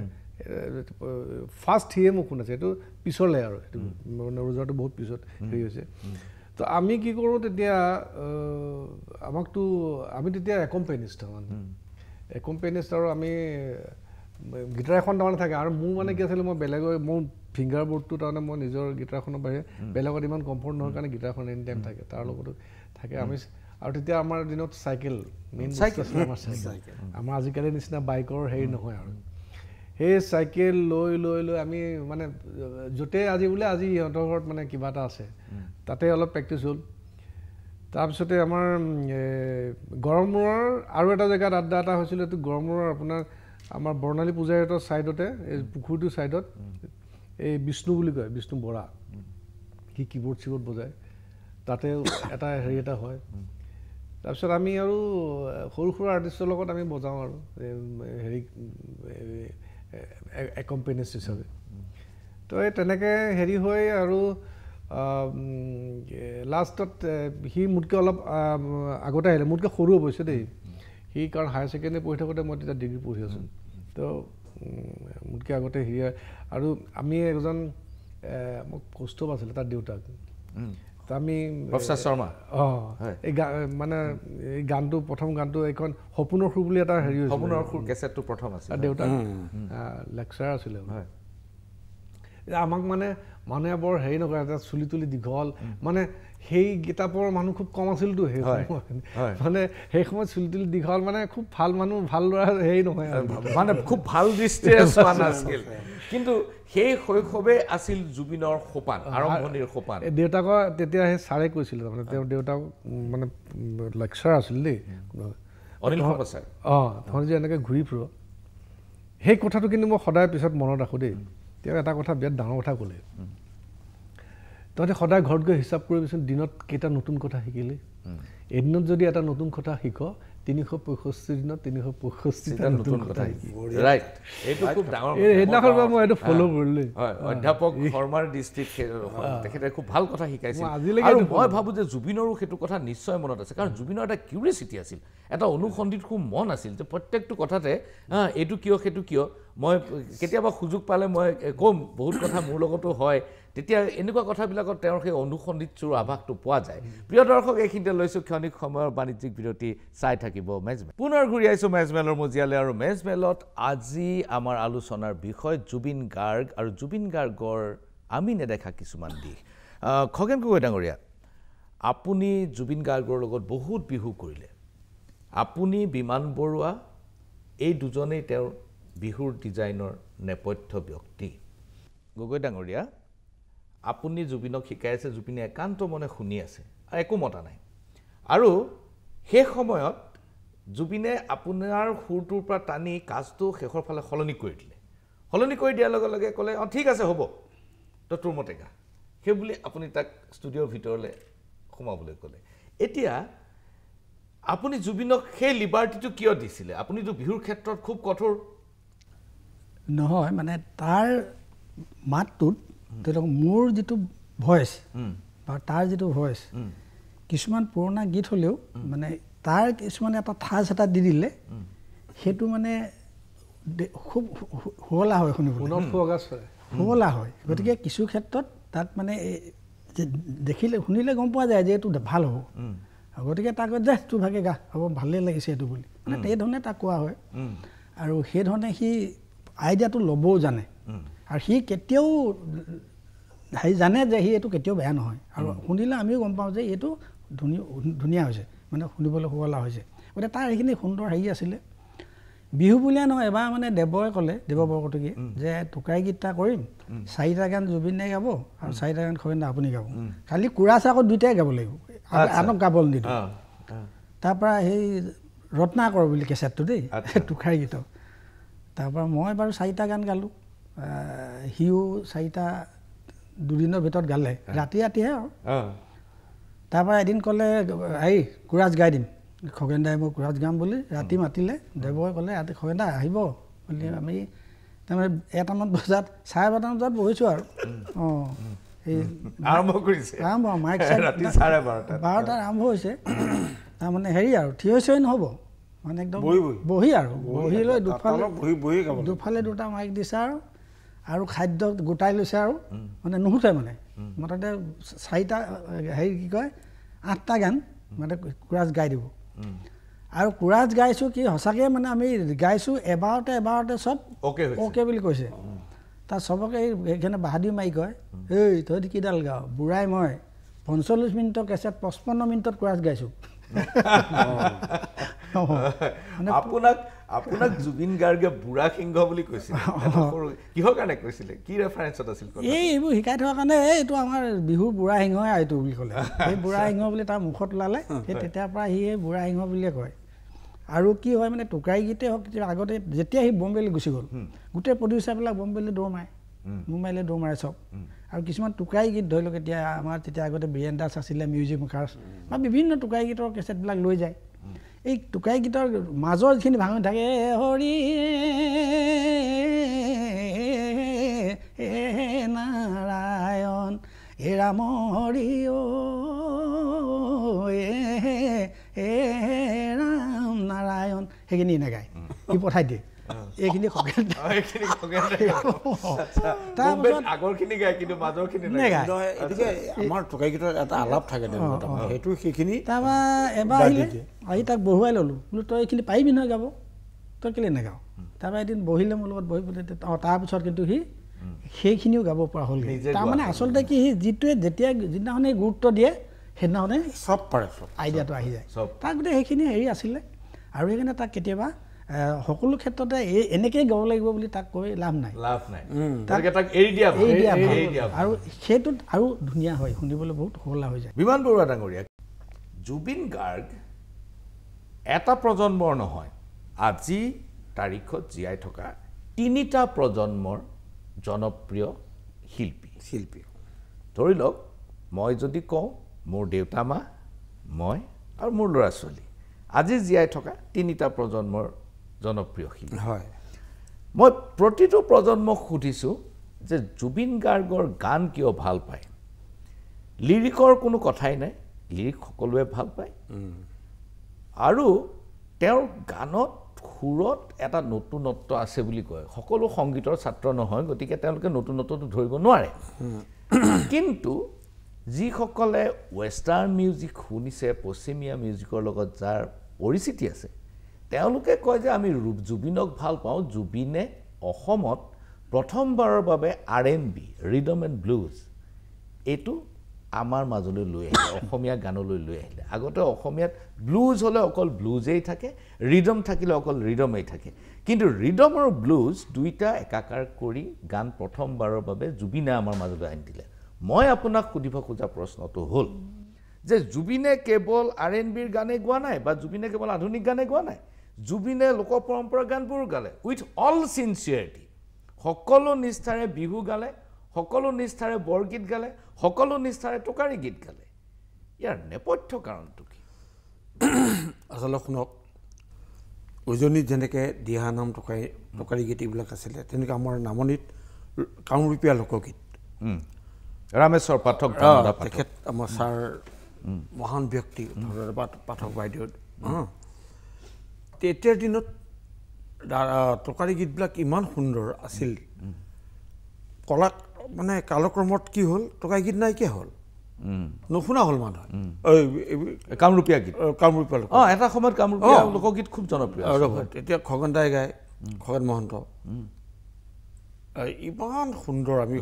ফাৰ্ষ্ট সিয়ে মোক শুনাইছে এইটো পিছলৈ আৰু সেইটো মানে ৰজাৰটো বহুত পিছত হেৰি হৈছে তো আমি কি কৰোঁ তেতিয়া আমি তেতিয়া একম্পেনিষ্ট মানে একম্পেনিষ্ট আৰু আমি গিটাৰ এখন তাৰমানে থাকে আৰু মোৰ মানে কি আছিলে মই বেলেগৰ মোৰ ফিংগাৰ বৰ্ডটো তাৰমানে মই নিজৰ গিটাৰখনৰ বাহিৰে বেলেগত ইমান কমফৰ্ট নহয় কাৰণে গিটাৰখন এনি টাইম থাকে তাৰ লগতো থাকে আমি আৰু তেতিয়া আমাৰ দিনত চাইকেল মেইন চাইকেল আমাৰ চাইকেল আমাৰ আজিকালি নিচিনা বাইকৰ হেৰি নহয় আৰু সেই চাইকেল লৈ লৈ লৈ আমি মানে য'তে আজি বোলে আজি ইহঁতৰ ঘৰত মানে কিবা এটা আছে তাতে অলপ প্ৰেক্টিছ হ'ল তাৰপিছতে আমাৰ গড়মূৰৰ আৰু এটা জেগাত আড্ডা এটা হৈছিলে এইটো গড়মূৰৰ আপোনাৰ আমাৰ বৰ্ণালী পূজাৰীহঁতৰ ছাইডতে এই পুখুৰীটোৰ ছাইডত এই বিষ্ণু বুলি কয় বিষ্ণু বৰা সি কীবৰ্ড চিবৰ্ড বজায় তাতে এটা হেৰি এটা হয় তাৰপিছত আমি আৰু সৰু সৰু আৰ্টিষ্টৰ লগত আমি বজাওঁ আৰু হেৰি একম্পেনিষ্ট হিচাপে তো এই তেনেকৈ হেৰি হৈ আৰু লাষ্টত সি মোতকৈ অলপ আগতে আহিলে মোতকৈ সৰু অৱশ্যে দেই সি কাৰণ হায়াৰ ছেকেণ্ডেৰী পঢ়ি থাকোঁতে মই তেতিয়া ডিগ্ৰী পঢ়ি আছোঁ তো মোতকৈ আগতে সি আৰু আমি এজন মোক কৌষ্ঠৱ আছিলে তাৰ দেউতাক তো আমি শৰ্মা এই মানে এই গানটো প্ৰথম গানটো এইখন সপোনৰ সুৰ বুলি এটা হেৰি হৈছিল সপোনৰ সুৰ কেছেটটো প্ৰথম আছিল দেউতাক লেকচাৰ আছিলে আমাক মানে মানুহে বৰ হেৰি নকৰে এটা চুলি তুলি দীঘল মানে সেই কিতাপৰ মানুহ খুব কম আছিলতো সেই সময়ত মানে সেই সময়ত চুলি তুলি দীঘল মানে খুব ভাল মানুহ ভাল ল'ৰা হেৰি নহয় মানে খুব ভাল দৃষ্টিৰে চোৱা নাছিল কিন্তু সেই শৈশৱে আছিল জুবিনৰ সোপান আৰম্ভণিৰ সোপান দেউতাকৰ তেতিয়া সেই ছাৰে কৈছিলে তাৰমানে তেওঁৰ দেউতাক মানে লেকচাৰ আছিল দেই অনিল শৰ্মা ছাৰ তহঁতি যে এনেকৈ ঘূৰি ফুৰ সেই কথাটো কিন্তু মই সদায় পিছত মনত ৰাখোঁ দেই তেওঁ এটা কথা বিৰাট ডাঙৰ কথা ক'লে তহঁতে সদায় ঘৰত গৈ হিচাপ কৰিবিচোন দিনত কেইটা নতুন কথা শিকিলি এদিনত যদি এটা নতুন কথা শিক 365 দিনত 365টা নতুন কথা শিকি ৰাইট এইটো খুব ডাঙৰ সেইদিনাখন মই এইটো ফ'ল' কৰিলোঁ হয় অধ্যাপক শৰ্মাৰ দৃষ্টিত তেখেতে খুব ভাল কথা শিকাইছিল আৰু মই ভাবোঁ যে জুবিনৰো সেইটো কথা নিশ্চয় মনত আছে কাৰণ জুবিনৰ এটা কিউৰিচিটি আছিল এটা অনুসন্ধিত খুব মন আছিল যে প্ৰত্যেকটো কথাতে এইটো কিয় সেইটো কিয় মই কেতিয়াবা সুযোগ পালে মই ক'ম বহুত কথা মোৰ লগতো হয় তেতিয়া এনেকুৱা কথাবিলাকত তেওঁৰ সেই অনুসন্ধিতটোৰ আভাসটো পোৱা যায় প্ৰিয় দৰ্শক এইখিনিতে লৈছোঁ ক্ষণিক সময়ৰ বাণিজ্যিক বিৰতি চাই থাকিব মেজমেল পুনৰ ঘূৰি আহিছোঁ মেজমেলৰ মজিয়ালৈ আৰু মেজমেলত আজি আমাৰ আলোচনাৰ বিষয় জুবিন গাৰ্গ আৰু জুবিন গাৰ্গৰ আমি নেদেখা কিছুমান দিশ খগেন গগৈ ডাঙৰীয়া আপুনি জুবিন গাৰ্গৰ লগত বহুত বিহু কৰিলে আপুনি বিমান বৰুৱা এই দুজনেই তেওঁৰ বিহুৰ ডিজাইনৰ নেপথ্য ব্যক্তি গগৈ ডাঙৰীয়া আপুনি জুবিনক শিকাই আছে জুবিনে একান্ত মনে শুনি আছে আৰু একো মতা নাই আৰু সেই সময়ত জুবিনে আপোনাৰ সুৰটোৰ পৰা টানি কাজটো শেষৰ ফালে সলনি কৰি দিলে সলনি কৰি দিয়াৰ লগে লগে ক'লে ঠিক আছে হ'ব তো তোৰ মতে গা সেই বুলি আপুনি তাক ষ্টুডিঅ'ৰ ভিতৰলৈ সোমাবলৈ ক'লে এতিয়া আপুনি জুবিনক সেই লিবাৰ্টিটো কিয় দিছিলে আপুনিতো বিহুৰ ক্ষেত্ৰত খুব কঠোৰ নহয় মানে তাৰ মাতটোত মোৰ যিটো ভইচ বা তাৰ যিটো ভইচ কিছুমান পুৰণা গীত হ'লেও মানে তাৰ কিছুমান এটা ঠাঁচ এটা দি দিলে সেইটো মানে খুব শুৱলা হয় শুনিবলৈ শুৱলা হয় গতিকে কিছু ক্ষেত্ৰত তাত মানে দেখিলে শুনিলে গম পোৱা যায় যে এইটো ভাল হ'ব গতিকে তাক যে তোৰ ভাগে গা হ'ব ভালেই লাগিছে এইটো বুলি মানে সেইধৰণে তাক কোৱা হয় আৰু সেইধৰণে সি আইডিয়াটো ল'বও জানে আৰু সি কেতিয়াও হেৰি জানে যে সি এইটো কেতিয়াও বেয়া নহয় আৰু শুনিলে আমিও গম পাওঁ যে এইটো ধুনীয়া হৈছে মানে শুনিবলৈ শুৱলা হৈছে গতিকে তাৰ এইখিনি সুন্দৰ হেৰি আছিলে বিহু বুলিয়ে নহয় এবাৰ মানে দেৱই ক'লে দেৱ বৰকটকীয়ে যে টোকাৰী গীত এটা কৰিম 4টা গান জুবিনে গাব আৰু 4টা গান খগেন দা আপুনি গাব খালি কোৰাছ আকৌ 2টাই গাব লাগিব আনক গাবলৈ নিদিওঁ তাৰপৰা সেই ৰত্নাকৰ বুলি কেছেটটো দেই টোকাৰী গীতৰ তাৰপৰা মই বাৰু 4টা গান গালোঁ সিও 4টা দুদিনৰ ভিতৰত গালে ৰাতি ৰাতিহে আৰু তাৰপৰা এদিন ক'লে হেৰি কোৰাছ গাই দিম খগেন দাই মই কোৰাছ গাম বুলি ৰাতি মাতিলে দেৱই ক'লে ৰাতি খগেন দা আহিব বুলি আমি তাৰমানে 1টামান বজাত 12:30 বজাত বহিছোঁ আৰু এই আৰম্ভ কৰিছে আৰম্ভ মাইক 12:30 আৰম্ভ হৈছে তাৰমানে হেৰি আৰু থিয় হৈ নহ'ব মানে একদম বহি আৰু বহি লৈ দুফালে 2টা মাইক দিছে আৰু খাদ্য গোটাই লৈছে আৰু মানে নুশুতে মানে মুঠতে 4টা হেৰি কি কয় 8টা গান মানে কোৰাছ গাই দিব আৰু কোৰাছ গাইছোঁ কি সঁচাকৈ মানে আমি গাইছোঁ এবাৰতে চব অ'কে বুলি কৈছে তাত চবকে সেইখিনি বাহাদুৰি মাৰি কয় এই তহঁতি কিডাল গাৱ বুঢ়াই মই 45 মিনিটৰ কেছেট 55 মিনিটত কোৰাছ গাইছোঁ আপোনাক জুবিন গাৰ্গে বুঢ়া সিংহ বুলি কৈছিল কিহৰ কাৰণে কৈছিলে কি ৰেফাৰেঞ্চত আছিল এইবোৰ শিকাই থোৱাৰ কাৰণে এইটো আমাৰ বিহুৰ বুঢ়া সিংহই এইটো বুলি ক'লে সেই বুঢ়া সিংহ বুলি তাৰ মুখত ওলালে সেই তেতিয়াৰ পৰা সি বুঢ়া সিংহ বুলিয়ে কয় আৰু কি হয় মানে টোকাৰী গীতে হওক আগতে যেতিয়া সি বম্বেলৈ গুচি গ'ল গোটেই প্ৰডিউচাৰবিলাক বম্বেলৈ দৌৰ মাৰে মুম্বাইলৈ দৌৰ মাৰে চব আৰু কিছুমান টোকাৰী গীত ধৰি লওক এতিয়া আমাৰ তেতিয়া আগতে বীৰেন দাস আছিলে মিউজিক মেকাৰ্ছ বা বিভিন্ন টোকাৰী গীতৰ কেছেটবিলাক লৈ যায় এই টোকাৰী গীতৰ মাজৰ যিখিনি ভাঙনি থাকে হৰি নাৰায়ণ হে ৰাম হৰি ৰাম নাৰায়ণ সেইখিনি নেগায় সি পঠাই দিয়ে এইখিনি খগেন আমাৰ টোকাৰী গীতৰ এটা আলাপ থাকে সেইটো সেইখিনি তাৰপৰা এবাৰ আহিলে আহি তাক বহুৱাই ল'লোঁ বোলো তই এইখিনি পাৰিবি নহয় গাব তই কেলৈ নেগাৱ তাৰপৰা এদিন বহিলে মোৰ লগত বহি পেলাই তাৰপিছত কিন্তু সি সেইখিনিও গাব পৰা হ'লগৈ তাৰমানে আচলতে কি সি যিটোৱে যেতিয়া যিদিনাখনে গুৰুত্ব দিয়ে সেইদিনাখনে চব পাৰে আইডিয়াটো আহি যায় তাৰ গোটেই সেইখিনি হেৰি আছিলে আৰু সেইকাৰণে তাক কেতিয়াবা সকলো ক্ষেত্ৰতে এনেকেই গাব লাগিব বুলি তাক কৈ লাভ নাই আৰু সেইটোত আৰু ধুনীয়া হয় শুনিবলৈ বহুত শুৱলা হৈ যায় বিমান বৰুৱা ডাঙৰীয়া জুবিন গাৰ্গ এটা প্ৰজন্মৰ নহয় আজি তাৰিখত জীয়াই থকা 3টা প্ৰজন্মৰ জনপ্ৰিয় শিল্পী ধৰি লওক মই যদি কওঁ মোৰ দেউতা মা মই আৰু মোৰ ল'ৰা ছোৱালী আজি জীয়াই থকা 3টা প্ৰজন্মৰ জনপ্ৰিয় শিল্পী হয় মই প্ৰতিটো প্ৰজন্মক সুধিছোঁ যে জুবিন গাৰ্গৰ গান কিয় ভাল পায় লিৰিকৰ কোনো কথাই নাই লিৰিক সকলোৱে ভাল পায় আৰু তেওঁৰ গানত সুৰত এটা নতুনত্ব আছে বুলি কয় সকলো সংগীতৰ ছাত্ৰ নহয় গতিকে তেওঁলোকে নতুনত্বটো ধৰিব নোৱাৰে কিন্তু যিসকলে ৱেষ্টাৰ্ণ মিউজিক শুনিছে পশ্চিমীয়া মিউজিকৰ লগত যাৰ পৰিচিতি আছে তেওঁলোকে কয় যে আমি জুবিনক ভাল পাওঁ জুবিনে অসমত প্ৰথমবাৰৰ বাবে R&B ৰিদম এণ্ড ব্লুজ এইটো আমাৰ মাজলৈ লৈ আহিলে অসমীয়া গানলৈ লৈ আহিলে আগতে অসমীয়াত ব্লুজ হ'লে অকল ব্লুজেই থাকে ৰিদম থাকিলে অকল ৰিদমেই থাকে কিন্তু ৰিদম আৰু ব্লুজ দুইটা একাকাৰ কৰি গান প্ৰথমবাৰৰ বাবে জুবিনে আমাৰ মাজলৈ আনি দিলে মই আপোনাক সুধিব খোজা প্ৰশ্নটো হ'ল যে জুবিনে কেৱল R&Bৰ গানে গোৱা নাই বা জুবিনে কেৱল আধুনিক গানে গোৱা নাই জুবিনে লোক পৰম্পৰা গানবোৰ গালে উইথ অল চিনচিয়াৰিটি সকলো নিষ্ঠাৰে বিহু গালে সকলো নিষ্ঠাৰে বৰগীত গালে সকলো নিষ্ঠাৰে টোকাৰী গীত গালে ইয়াৰ নেপথ্য কাৰণটো কি আচলতে শুনক উজনিত যেনেকৈ দিহানাম টোকাৰী গীত এইবিলাক আছিলে তেনেকৈ আমাৰ নামনিত কামৰূপীয়া লোকগীত ৰামেশ্বৰ পাঠক তেখেত আমাৰ ছাৰ মহান ব্যক্তি পাঠক বাইদেউ তেতিয়াৰ দিনত টোকাৰী গীতবিলাক ইমান সুন্দৰ আছিল কলা মানে কালক্ৰমত কি হ'ল টোকাৰী গীত নাইকিয়া হ'ল নুশুনা হ'ল মানুহে কামৰূপীয়া গীত কামৰূপীয়া লোক এটা সময়ত কামৰূপীয়া লোকগীত খুব জনপ্ৰিয় এতিয়া খগেন দাই গায় খগেন মহন্ত ইমান সুন্দৰ আমি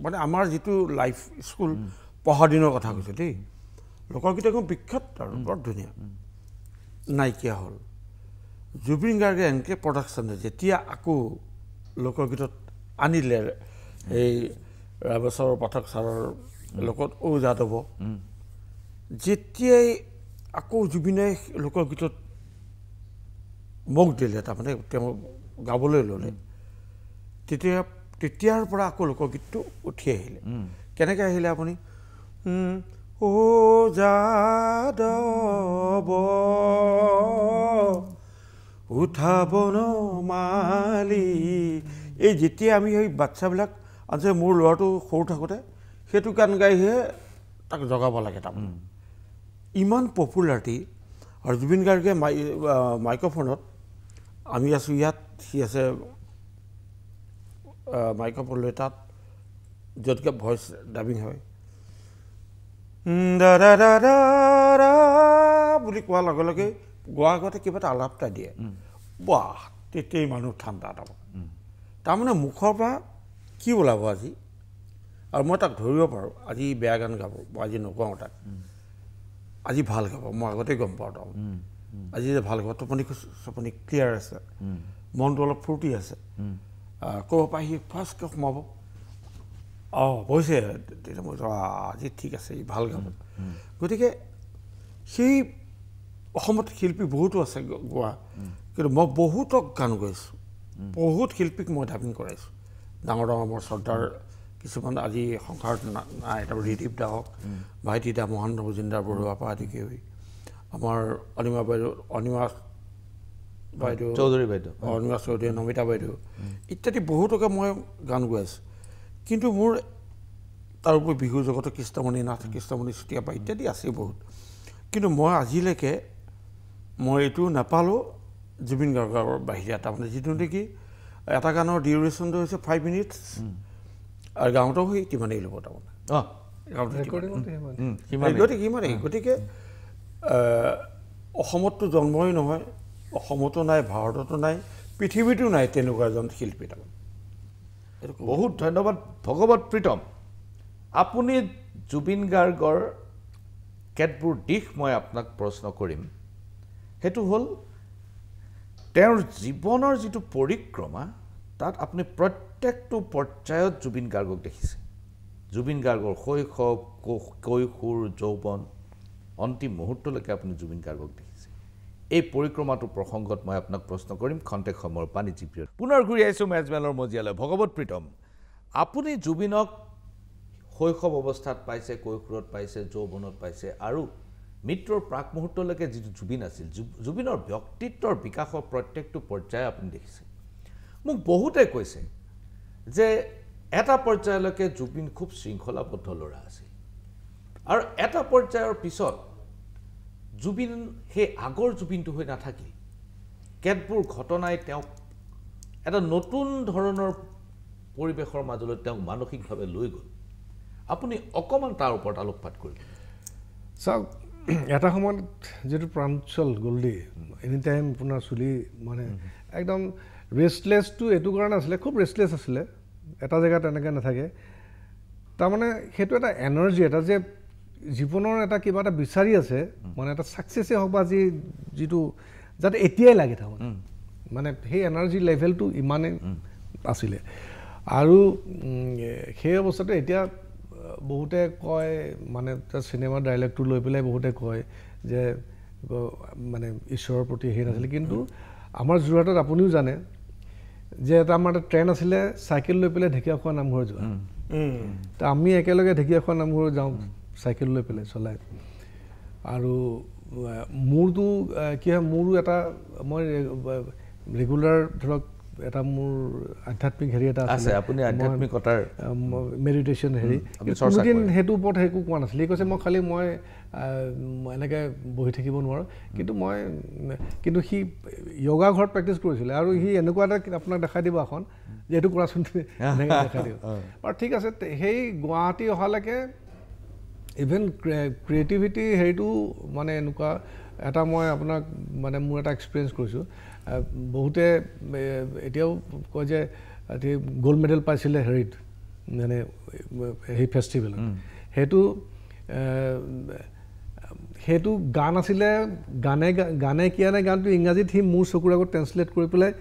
মানে আমাৰ যিটো লাইফ স্কুল পঢ়া দিনৰ কথা কৈছে দেই লোকগীত একদম বিখ্যাত আৰু বৰ ধুনীয়া নাইকিয়া হ'ল জুবিন গাৰ্গে এনেকৈ প্ৰডাকশ্যনে যেতিয়া আকৌ লোকগীতত আনিলে এই ৰামেশ্বৰ পাঠক ছাৰৰ লগত ঔ যাদৱ যেতিয়াই আকৌ জুবিনে লোকগীতত মোক দিলে তাৰমানে তেওঁ গাবলৈ ল'লে তেতিয়াৰ পৰা আকৌ লোকগীতটো উঠি আহিলে কেনেকৈ আহিলে আপুনি ঔ যাদৱ উঠাব নমালি এই যেতিয়া আমি এই বাচ্চাবিলাক আছে মোৰ ল'ৰাটো সৰু থাকোঁতে সেইটো গান গাইহে তাক জগাব লাগে তাৰমানে ইমান পপুলাৰিটি আৰু জুবিন গাৰ্গে মাইক্ৰফোনত আমি আছোঁ ইয়াত সি আছে মাইক্ৰফোন লৈ তাত য'তকৈ ভইচ ডাবিং হয় দাদা দাদা বুলি কোৱাৰ লগে লগে গোৱাৰ আগতে কিবা এটা আলাপ এটা দিয়ে বাহ তেতিয়াই মানুহ ঠাণ্ডা তাৰমানে মুখৰ পৰা কি ওলাব আজি আৰু মই তাক ধৰিব পাৰোঁ আজি বেয়া গান গাব মই আজি নগাওঁ তাক আজি ভাল গাব মই আগতেই গম পাওঁ তাৰ আজি যে ভাল গাব টোপনি ক্লিয়াৰ আছে মনটো অলপ ফূৰ্তি আছে ক'ব পাৰি সি ফাৰ্ষ্টকৈ সোমাব বৈছে তেতিয়া মই আজি ঠিক আছে ই ভাল গাব গতিকে সেই অসমত শিল্পী বহুতো আছে গোৱা কিন্তু মই বহুতক গান গাইছোঁ বহুত শিল্পীক মই ডাবিং কৰাইছোঁ ডাঙৰ ডাঙৰ মোৰ শ্ৰদ্ধাৰ কিছুমান আজি সংসাৰত নাই তাৰ ৰিদীপ দা হওক ভাইটি দা মহেন্দ্ৰ মজুমদাৰ বৰুৱাৰ পৰা আদি কৰি আমাৰ অনিমা বাইদেউ চৌধুৰী বাইদেউ অনিমা চৌধুৰী নমিতা বাইদেউ ইত্যাদি বহুতকে মই গান গাইছোঁ কিন্তু মোৰ তাৰোপৰি বিহু জগতৰ কৃষ্ণমণি নাথ কৃষ্ণমণি চুতীয়াপা ইত্যাদি আছেই বহুত কিন্তু মই আজিলৈকে মই এইটো নাপালোঁ জুবিন গাৰ্গৰ বাহিৰে তাৰমানে যিটো নেকি এটা গানৰ ডিউৰেশ্যনটো হৈছে 5 মিনিটছ আৰু গাঁৱতো সেই কিমানেই ল'ব তাৰমানে সিমানেই গতিকে অসমততো জন্মই নহয় অসমতো নাই ভাৰততো নাই পৃথিৱীতো নাই তেনেকুৱা এজন শিল্পী তাৰমানে বহুত ধন্যবাদ ভগৱত প্ৰীতম আপুনি জুবিন গাৰ্গৰ কেতবোৰ দিশ মই আপোনাক প্ৰশ্ন কৰিম সেইটো হ'ল তেওঁৰ জীৱনৰ যিটো পৰিক্ৰমা তাত আপুনি প্ৰত্যেকটো পৰ্যায়ত জুবিন গাৰ্গক দেখিছে জুবিন গাৰ্গৰ শৈশৱ কৈশোৰ যৌৱন অন্তিম মুহূৰ্তলৈকে আপুনি জুবিন গাৰ্গক দেখিছে এই পৰিক্ৰমাটোৰ প্ৰসংগত মই আপোনাক প্ৰশ্ন কৰিম খন্তেক সময়ৰ বাণিজ্যিক বিৰতি পুনৰ ঘূৰি আহিছোঁ মেজমেলৰ মজিয়ালৈ ভগৱত প্ৰীতম আপুনি জুবিনক শৈশৱ অৱস্থাত পাইছে কৈশোৰত পাইছে যৌৱনত পাইছে আৰু মৃত্যুৰ প্ৰাক মুহূৰ্তলৈকে যিটো জুবিন আছিল জুবিনৰ ব্যক্তিত্বৰ বিকাশৰ প্ৰত্যেকটো পৰ্যায় আপুনি দেখিছে মোক বহুতে কৈছে যে এটা পৰ্যায়লৈকে জুবিন খুব শৃংখলাবদ্ধ ল'ৰা আছিল আৰু এটা পৰ্যায়ৰ পিছত জুবিন সেই আগৰ জুবিনটো হৈ নাথাকিল কেতবোৰ ঘটনাই তেওঁক এটা নতুন ধৰণৰ পৰিৱেশৰ মাজলৈ তেওঁক মানসিকভাৱে লৈ গ'ল আপুনি অকণমান তাৰ ওপৰত আলোকপাত কৰিব চাওক এটা সময়ত যিটো প্ৰাঞ্চল গল্ডি এনি টাইম আপোনাৰ চুলি মানে একদম ৰেষ্টলেছটো এইটো কাৰণে আছিলে খুব ৰেষ্টলেছ আছিলে এটা জেগাত এনেকৈ নাথাকে তাৰমানে সেইটো এটা এনাৰ্জি এটা যে জীৱনৰ এটা কিবা এটা বিচাৰি আছে মানে এটা ছাকচেছেই হওক বা যিটো যাতে এতিয়াই লাগে তাৰমানে মানে সেই এনাৰ্জি লেভেলটো ইমানেই আছিলে আৰু সেই অৱস্থাতে এতিয়া বহুতে কয় মানে চিনেমাৰ ডাইলগটো লৈ পেলাই বহুতে কয় যে মানে ঈশ্বৰৰ প্ৰতি হেৰি নাছিলে কিন্তু আমাৰ যোৰহাটত আপুনিও জানে যে এটা আমাৰ এটা ট্ৰেইন আছিলে চাইকেল লৈ পেলাই ঢেকীয়াখোৱা নামঘৰ যোৱা ত আমি একেলগে ঢেকীয়াখোৱা নামঘৰ যাওঁ চাইকেল লৈ পেলাই চলাই আৰু মোৰতো কি হয় মোৰো এটা মই ৰেগুলাৰ ধৰক এটা মোৰ আধ্যাত্মিক হেৰি এটা আছে আপুনি আধ্যাত্মিকতাৰ মেডিটেশ্যন হেৰি কোনোদিন সেইটো ওপৰত একো কোৱা নাছিলে কৈছে মই খালি মই এনেকৈ বহি থাকিব নোৱাৰোঁ কিন্তু সি য়োগা ঘৰত প্ৰেক্টিছ কৰিছিলে আৰু সি এনেকুৱা এটা আপোনাক দেখাই দিব এখন যে এইটো কৰাচোন এনেকৈ দেখাই দিব আৰু ঠিক আছে সেই গুৱাহাটী অহালৈকে ইভেন ক্ৰিয়েটিভিটি হেৰিটো মানে এনেকুৱা এটা মই আপোনাক মানে মোৰ এটা এক্সপিৰিয়েঞ্চ কৰিছোঁ বহুতে এতিয়াও কয় যে গ'ল্ড মেডেল পাইছিলে হেৰিত মানে সেই ফেষ্টিভেলত সেইটো গান আছিলে গানে কিয়া নে গানটো ইংৰাজীত সি মোৰ চকুৰ আগত ট্ৰেঞ্চলেট কৰি পেলাই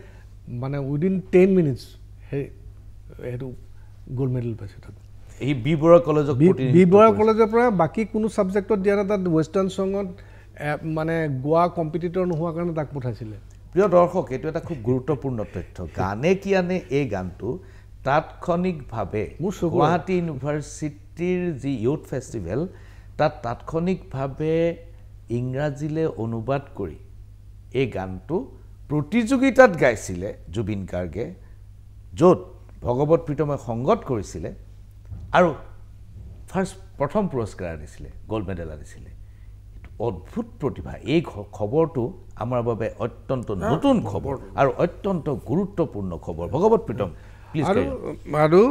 মানে উইদিন 10 মিনিটছ সেইটো গ'ল্ড মেডেল পাইছে তাত এই বি বৰুৱা কলেজৰ পৰা বাকী কোনো ছাবজেক্টত দিয়া নাই তাত ৱেষ্টাৰ্ণ ছঙত মানে গোৱা কম্পিটিটৰ নোহোৱাৰ কাৰণে তাক পঠাইছিলে প্ৰিয় দৰ্শক এইটো এটা খুব গুৰুত্বপূৰ্ণ তথ্য গানে কিয়ানে এই গানটো তাৎক্ষণিকভাৱে গুৱাহাটী ইউনিভাৰ্চিটিৰ যি ইউথ ফেষ্টিভেল তাত তাৎক্ষণিকভাৱে ইংৰাজীলৈ অনুবাদ কৰি এই গানটো প্ৰতিযোগিতাত গাইছিলে জুবিন গাৰ্গে য'ত ভগৱত প্ৰীতমে সংগত কৰিছিলে আৰু প্ৰথম পুৰস্কাৰ আনিছিলে গ'ল্ড মেডেল আনিছিলে এইটো অদ্ভুত প্ৰতিভা এই খবৰটো আমাৰ বাবে অত্যন্ত নতুন খবৰ আৰু অত্যন্ত গুৰুত্বপূৰ্ণ খবৰ ভগৱত প্ৰীতম আৰু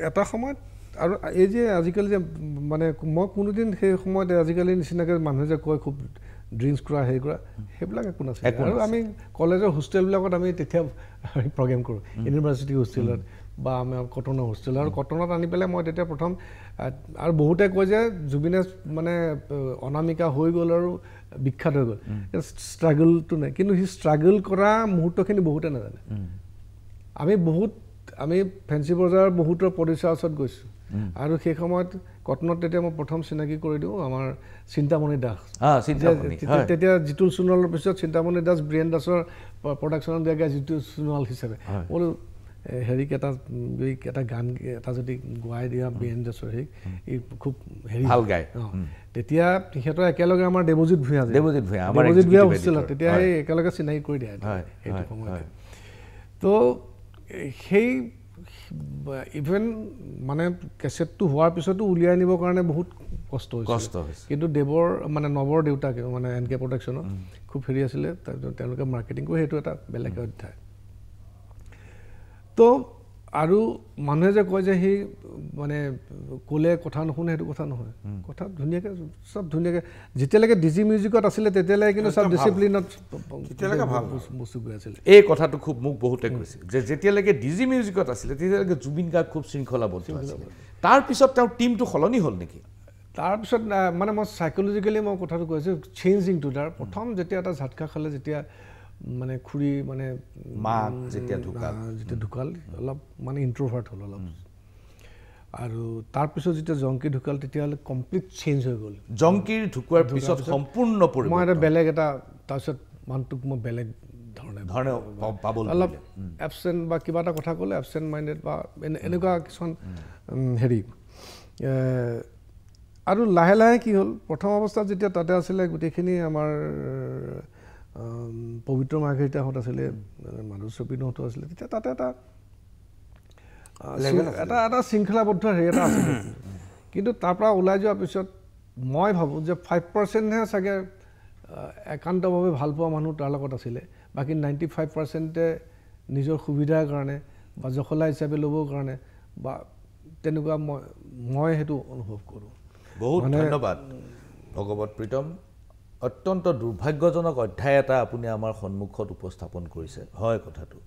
এটা সময়ত আৰু এই যে আজিকালি যে মানে মই কোনোদিন সেই সময়ত আজিকালি নিচিনাকৈ মানুহে যে কয় খুব ড্ৰিংকছ কৰা হেৰি কৰা সেইবিলাক একো নাছিল আৰু আমি কলেজৰ হোষ্টেলবিলাকত আমি তেতিয়া প্ৰগ্ৰেম কৰোঁ ইউনিভাৰ্চিটি হোষ্টেলত বা আমাৰ কটনৰ হোষ্টেল আৰু কটনত আনি পেলাই মই তেতিয়া প্ৰথম আৰু বহুতে কয় যে জুবিনে মানে অনামিকা হৈ গ'ল আৰু বিখ্যাত হৈ গ'ল ষ্ট্ৰাগলটো নাই কিন্তু সি ষ্ট্ৰাগল কৰা মুহূৰ্তখিনি বহুতে নাজানে আমি ফেঞ্চি বজাৰৰ বহুতৰ প্ৰডিউচাৰৰ ওচৰত গৈছোঁ আৰু সেই সময়ত কটনত তেতিয়া মই প্ৰথম চিনাকি কৰি দিওঁ আমাৰ চিন্তামণি দাস তেতিয়া জিতুল সোণোৱালৰ পিছত চিন্তামণি দাস বীৰেণ দাসৰ প্ৰডাকশ্যনত দিয়া গায় জিতুল সোণোৱাল হিচাপে বোলো হেৰিক এটা গান এটা যদি গোৱাই দিয়া বীৰেণ দাসৰ হেৰি খুব হেৰি ভাল গায় তেতিয়া সিহঁতৰ একেলগে আমাৰ দেৱজিৎ ভূঞা হোষ্টেলত তেতিয়া সেই একেলগে চিনাকি কৰি দিয়ে সেইটো সময়ত তো সেই ইভেন মানে কেছেটটো হোৱাৰ পিছতো উলিয়াই আনিবৰ কাৰণে বহুত কষ্ট হৈছিল কিন্তু দেৱৰ মানে নৱৰ দেউতাকে মানে এন কে প্ৰডাকশ্যনত খুব হেৰি আছিলে তাৰপিছত তেওঁলোকে মাৰ্কেটিং কৰি সেইটো এটা বেলেগ অধ্যায় তো আৰু মানুহে যে কয় যে সেই মানে ক'লে কথা নুশুনে সেইটো কথা নহয় কথা ধুনীয়াকৈ চব ধুনীয়াকৈ যেতিয়ালৈকে ডিজি মিউজিকত আছিলে তেতিয়ালৈকে কিন্তু চব ডিচিপ্লিনত বস্তু গৈ আছিলে এই কথাটো খুব মোক বহুতে কৈছে যে যেতিয়ালৈকে ডিজি মিউজিকত আছিলে তেতিয়ালৈকে জুবিন গাৰ্গ খুব শৃংখলাবদ্ধ আছিলে তাৰপিছত তেওঁৰ টীমটো সলনি হ'ল নেকি তাৰপিছত মানে মই চাইক'লজিকেলি মই কথাটো কৈছোঁ চেঞ্জিংটো তাৰ প্ৰথম যেতিয়া এটা ঝাটকা খালে যেতিয়া মানে খুৰী মানে মাক যেতিয়া ঢুকাল অলপ মানে ইণ্ট্ৰভাৰ্ট হ'ল অলপ আৰু তাৰপিছত যেতিয়া জংকী ঢুকাল তেতিয়াহ'লে কমপ্লিট চেঞ্জ হৈ গ'ল জংকীৰ ঢুকোৱাৰ পিছত সম্পূৰ্ণ মই এটা বেলেগ এটা তাৰপিছত মানুহটোক মই বেলেগ ধৰণে পাবলৈ অলপ এবচেণ্ট বা কিবা এটা কথা ক'লে এবচেণ্ট মাইণ্ডেড বা এনেকুৱা কিছুমান হেৰি আৰু লাহে লাহে কি হ'ল প্ৰথম অৱস্থাত যেতিয়া তাতে আছিলে গোটেইখিনি আমাৰ পবিত্ৰ মাৰ্ঘেৰিটাহঁত আছিলে মাধু চপিনহঁতো আছিলে তেতিয়া তাতে এটা শৃংখলাবদ্ধ হেৰি এটা আছিলে কিন্তু তাৰ পৰা ওলাই যোৱাৰ পিছত মই ভাবোঁ যে 5%হে চাগে একান্তভাৱে ভাল পোৱা মানুহ তাৰ লগত আছিলে বাকী 95%ে নিজৰ সুবিধাৰ কাৰণে বা জখলা হিচাপে ল'বৰ কাৰণে বা তেনেকুৱা মই সেইটো অনুভৱ কৰোঁ বহুত ধন্যবাদ ভগৱত প্ৰীতম অত্যন্ত দুৰ্ভাগ্যজনক অধ্যায় এটা আপুনি আমাৰ সন্মুখত উপস্থাপন কৰিছে হয় কথাটো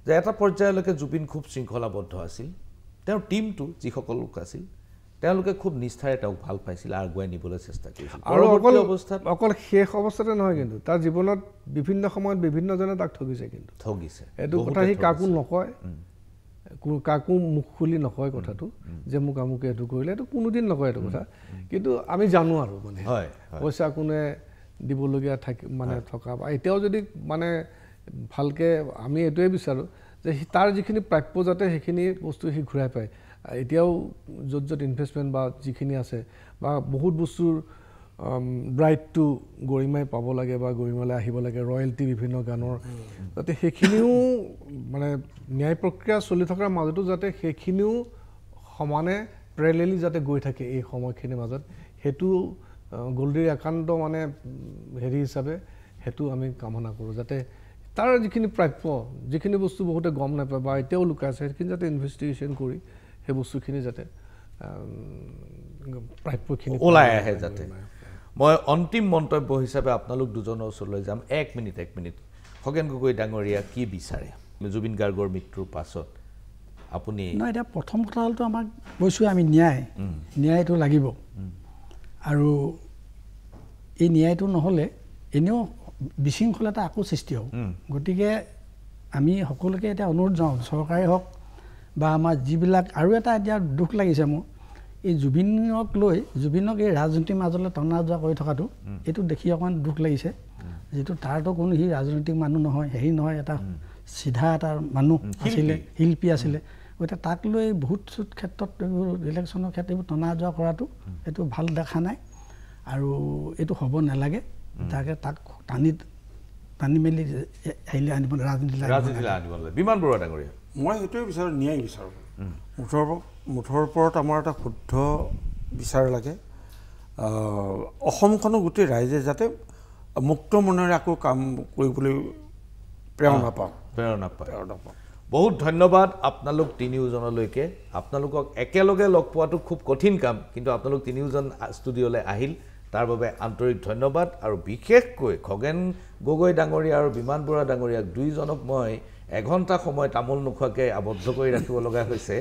যে এটা পৰ্যায়লৈকে জুবিন খুব শৃংখলাবদ্ধ আছিল তেওঁৰ টীমটো যিসকল লোক আছিল তেওঁলোকে খুব নিষ্ঠাৰে তেওঁক ভাল পাইছিল আগুৱাই নিবলৈ চেষ্টা কৰিছিল আৰু অকল শেষ অৱস্থাতে নহয় কিন্তু তাৰ জীৱনত বিভিন্ন সময়ত বিভিন্নজনে তাক ঠগিছে কিন্তু এইটো কথা সি কাকো নকয় কাকো মুখ খুলি নকয় কথাটো যে মোক আমুকে এইটো কৰিলে এইটো কোনোদিন নকয় এইটো কথা কিন্তু আমি জানো আৰু মানে পইচা কোনে দিবলগীয়া মানে থকা বা এতিয়াও যদি মানে ভালকৈ আমি এইটোৱে বিচাৰোঁ যে তাৰ যিখিনি প্ৰাপ্য যাতে সেইখিনি বস্তু সি ঘূৰাই পায় এতিয়াও য'ত য'ত ইনভেষ্টমেণ্ট বা যিখিনি আছে বা বহুত বস্তুৰ ব্ৰাইটটো গৰিমাই পাব লাগে বা গৰিমালৈ আহিব লাগে ৰয়েলটি বিভিন্ন গানৰ যাতে সেইখিনিও মানে ন্যায় প্ৰক্ৰিয়া চলি থকাৰ মাজতো যাতে সেইখিনিও সমানে পেৰেলেলি যাতে গৈ থাকে এই সময়খিনিৰ মাজত সেইটো গল্ডিৰ একান্ত মানে হেৰি হিচাপে সেইটো আমি কামনা কৰোঁ যাতে তাৰ যিখিনি প্ৰাপ্য যিখিনি বস্তু বহুতে গম নাপায় বা এতিয়াও লুকাই আছে সেইখিনি যাতে ইনভেষ্টিগেশ্যন কৰি সেই বস্তুখিনি যাতে প্ৰাপ্যখিনি ওলাই আহে যাতে। মই অন্তিম মন্তব্য হিচাপে আপোনালোক দুজনৰ ওচৰলৈ যাম। 1 মিনিট খগেন গগৈ ডাঙৰীয়া কি বিচাৰে জুবিন গাৰ্গৰ মৃত্যুৰ পাছত? আপুনি নহয়, এতিয়া প্ৰথম কথা হ'লতো আমাক কৈছোঁ আমি ন্যায়টো লাগিব, আৰু এই ন্যায়টো নহ'লে এনেও বিশৃংখলতা আকৌ সৃষ্টি হ'ব। গতিকে আমি সকলোকে এতিয়া অনুৰোধ জনাওঁ, চৰকাৰে হওক বা আমাৰ যিবিলাক, আৰু এটা এতিয়া দুখ লাগিছে মোৰ, এই জুবিনক এই ৰাজনীতিৰ মাজলৈ টনা যোৱা কৰি থকাটো, এইটো দেখি অকণমান দুখ লাগিছে। যিটো তাৰতো কোনো সি ৰাজনৈতিক মানুহ নহয়, হেৰি নহয়, এটা চিধা এটা মানুহ আছিলে, শিল্পী আছিলে। গতিকে তাক লৈ বহুত ক্ষেত্ৰত এইবোৰ ইলেকশ্যনৰ ক্ষেত্ৰত এইবোৰ টনা যোৱা কৰাটো এইটো ভাল দেখা নাই, আৰু এইটো হ'ব নালাগে। তাক টানি মেলি হেৰিলৈ আনিব, ৰাজনীতিলৈ আনিব লাগে। বিমান বৰুৱা ডাঙৰীয়া, মই সেইটোৱে বিচাৰোঁ, ন্যায় বিচাৰোঁ। মুঠৰ ওপৰত আমাৰ এটা শুদ্ধ বিচাৰ লাগে। অসমখনো গোটেই ৰাইজে যাতে মুক্ত মনেৰে আকৌ কাম কৰিবলৈ প্ৰেৰণা পাওঁ। বহুত ধন্যবাদ আপোনালোক তিনিওজনলৈকে। আপোনালোকক একেলগে লগ পোৱাটো খুব কঠিন কাম, কিন্তু আপোনালোক তিনিওজন ষ্টুডিঅ'লৈ আহিল, তাৰ বাবে আন্তৰিক ধন্যবাদ। আৰু বিশেষকৈ খগেন গগৈ ডাঙৰীয়া আৰু বিমান বৰুৱা ডাঙৰীয়াক দুইজনক মই এঘণ্টা সময় তামোল নোখোৱাকৈ আবদ্ধ কৰি ৰাখিব লগা হৈছে।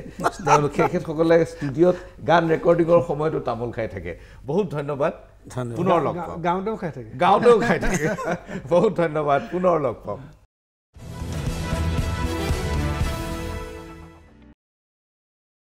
তেওঁলোকে তেখেতসকলে ষ্টুডিঅ'ত গান ৰেকৰ্ডিঙৰ সময়তো তামোল খাই থাকে। বহুত ধন্যবাদ, পুনৰ লগ পাম। গাঁৱতেও খাই থাকে। বহুত ধন্যবাদ, পুনৰ লগ পাম।